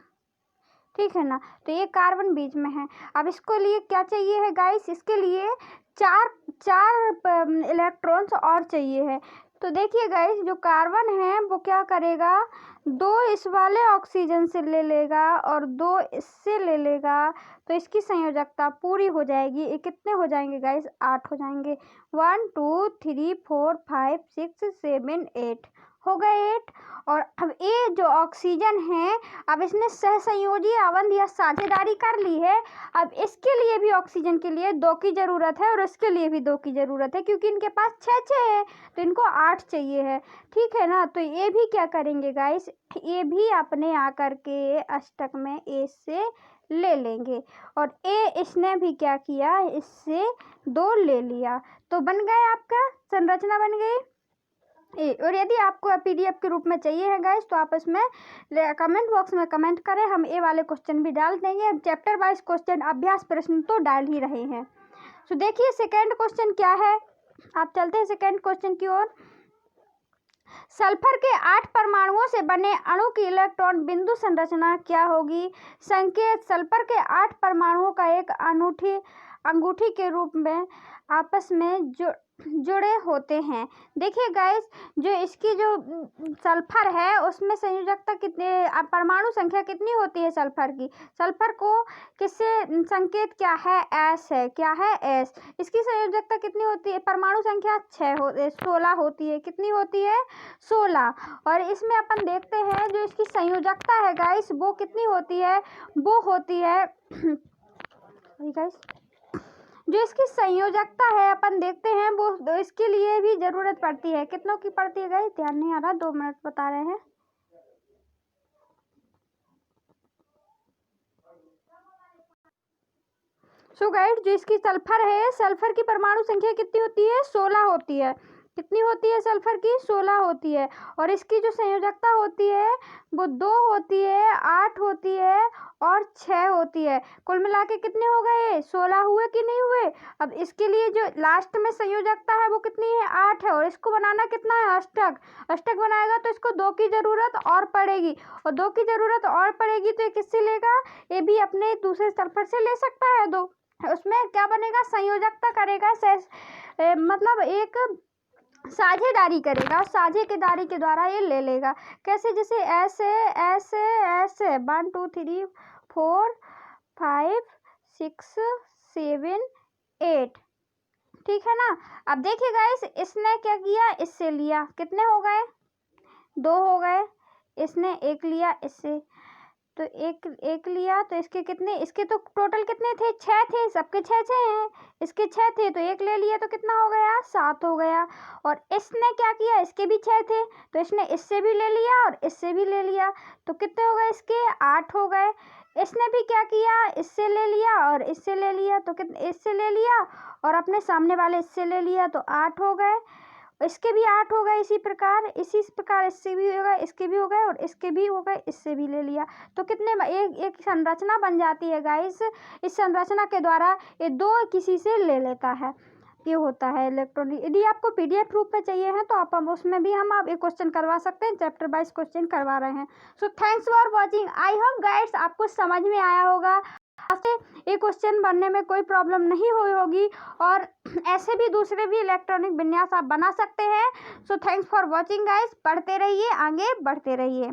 ठीक है ना। तो ये कार्बन बीच में है। अब इसको लिए क्या चाहिए है गाइस, इसके लिए चार इलेक्ट्रॉन्स और चाहिए है। तो देखिए गाइस, जो कार्बन है वो क्या करेगा, 2 इस वाले ऑक्सीजन से ले लेगा और 2 इससे ले लेगा, तो इसकी संयोजकता पूरी हो जाएगी। ये कितने हो जाएंगे गाइस, 8 हो जाएंगे। 1 2 3 4 5 6 7 8 हो गए 8। और अब ये जो ऑक्सीजन है, अब इसने सहसंयोजी आवंत या साझेदारी कर ली है। अब इसके लिए भी, ऑक्सीजन के लिए 2 की ज़रूरत है और इसके लिए भी 2 की ज़रूरत है, क्योंकि इनके पास 6 है, तो इनको 8 चाहिए है, ठीक है ना। तो ये भी क्या करेंगे गाइस, ये भी अपने आकर के अष्टक में ए से ले लेंगे, और ए इसने भी क्या किया, इससे 2 ले लिया, तो बन गए, आपका संरचना बन गई ए। और यदि आपको पीडीएफ के रूप में चाहिए है गाइस, तो आप इसमें कमेंट बॉक्स में कमेंट करें, हम ए वाले क्वेश्चन भी डाल देंगे। हम चैप्टर वाइज क्वेश्चन, अभ्यास प्रश्न तो डाल ही रहे हैं। तो देखिए सेकंड क्वेश्चन क्या है, आप चलते हैं सेकंड क्वेश्चन की ओर। सल्फर के 8 परमाणुओं से बने अणु की इलेक्ट्रॉन बिंदु संरचना क्या होगी। संकेत, सल्फर के 8 परमाणुओं का एक अंगूठी के रूप में आपस में जुड़े होते हैं। देखिए गाइस, जो इसकी जो सल्फर है उसमें संयोजकता कितने, परमाणु संख्या कितनी होती है सल्फर की। सल्फर को किससे संकेत क्या है, एस है, क्या है, एस। इसकी संयोजकता कितनी होती है, परमाणु संख्या 16 होती है। कितनी होती है, 16। और इसमें अपन देखते हैं जो इसकी संयोजकता है गाइस, वो कितनी होती है, वो होती है गाइस, जो इसकी संयोजकता है अपन देखते हैं, वो इसके लिए भी जरूरत पड़ती है। कितनों की पड़ती है गाइस, ध्यान नहीं आ रहा, 2 मिनट बता रहे हैं। सो गाइस, जो इसकी सल्फर है, सल्फर की परमाणु संख्या कितनी होती है, 16 होती है। कितनी होती है सल्फर की, 16 होती है। और इसकी जो संयोजकता होती है वो 2 होती है, 8 होती है और 6 होती है। कुल मिला के कितने हो गए, 16 हुए कि नहीं हुए। अब इसके लिए जो लास्ट में संयोजकता है वो कितनी है, 8 है। और इसको बनाना कितना है, अष्टक बनाएगा तो इसको 2 की ज़रूरत और पड़ेगी, और 2 की ज़रूरत और पड़ेगी तो ये किससे लेगा, ये भी अपने दूसरे सल्फर से ले सकता है 2। उसमें क्या बनेगा, संयोजकता करेगा, मतलब एक साझेदारी करेगा, साझेदारी के द्वारा ये ले लेगा। कैसे, जैसे ऐसे ऐसे ऐसे 1 2 3 4 5 6 7 8, ठीक है ना। अब देखिए गाइस, इसने क्या किया, इससे लिया, कितने हो गए, 2 हो गए। इसने 1 लिया इससे, तो एक लिया, तो इसके कितने, इसके तो टोटल कितने थे, 6 थे, सबके 6 हैं, इसके 6 थे, तो 1 ले लिया, तो कितना हो गया, 7 हो गया। और इसने क्या किया, इसके भी 6 थे, तो इसने इससे भी ले लिया और इससे भी ले लिया, तो कितने हो गए, इसके 8 हो गए। इसने भी क्या किया, इससे ले लिया और इससे ले लिया, तो कितने, इससे ले लिया और अपने सामने वाले इससे ले लिया, तो 8 हो गए। इसके भी 8 हो गए। इसी प्रकार इससे भी हो गए, इसके भी हो गए और इसके भी हो गए, इससे भी ले लिया, तो कितने, एक संरचना बन जाती है गाइस। इस संरचना के द्वारा ये 2 किसी से ले लेता है, ये होता है इलेक्ट्रॉन। यदि आपको पीडीएफ रूप में चाहिए है तो आप उसमें भी हम एक क्वेश्चन करवा सकते हैं, चैप्टर वाइज क्वेश्चन करवा रहे हैं। So thanks for watching, I hope guys आपको समझ में आया होगा। आपसे ये क्वेश्चन बनने में कोई प्रॉब्लम नहीं हुई होगी, और ऐसे भी दूसरे भी इलेक्ट्रॉनिक विन्यास आप बना सकते हैं। So thanks for watching guys, पढ़ते रहिए, आगे बढ़ते रहिए।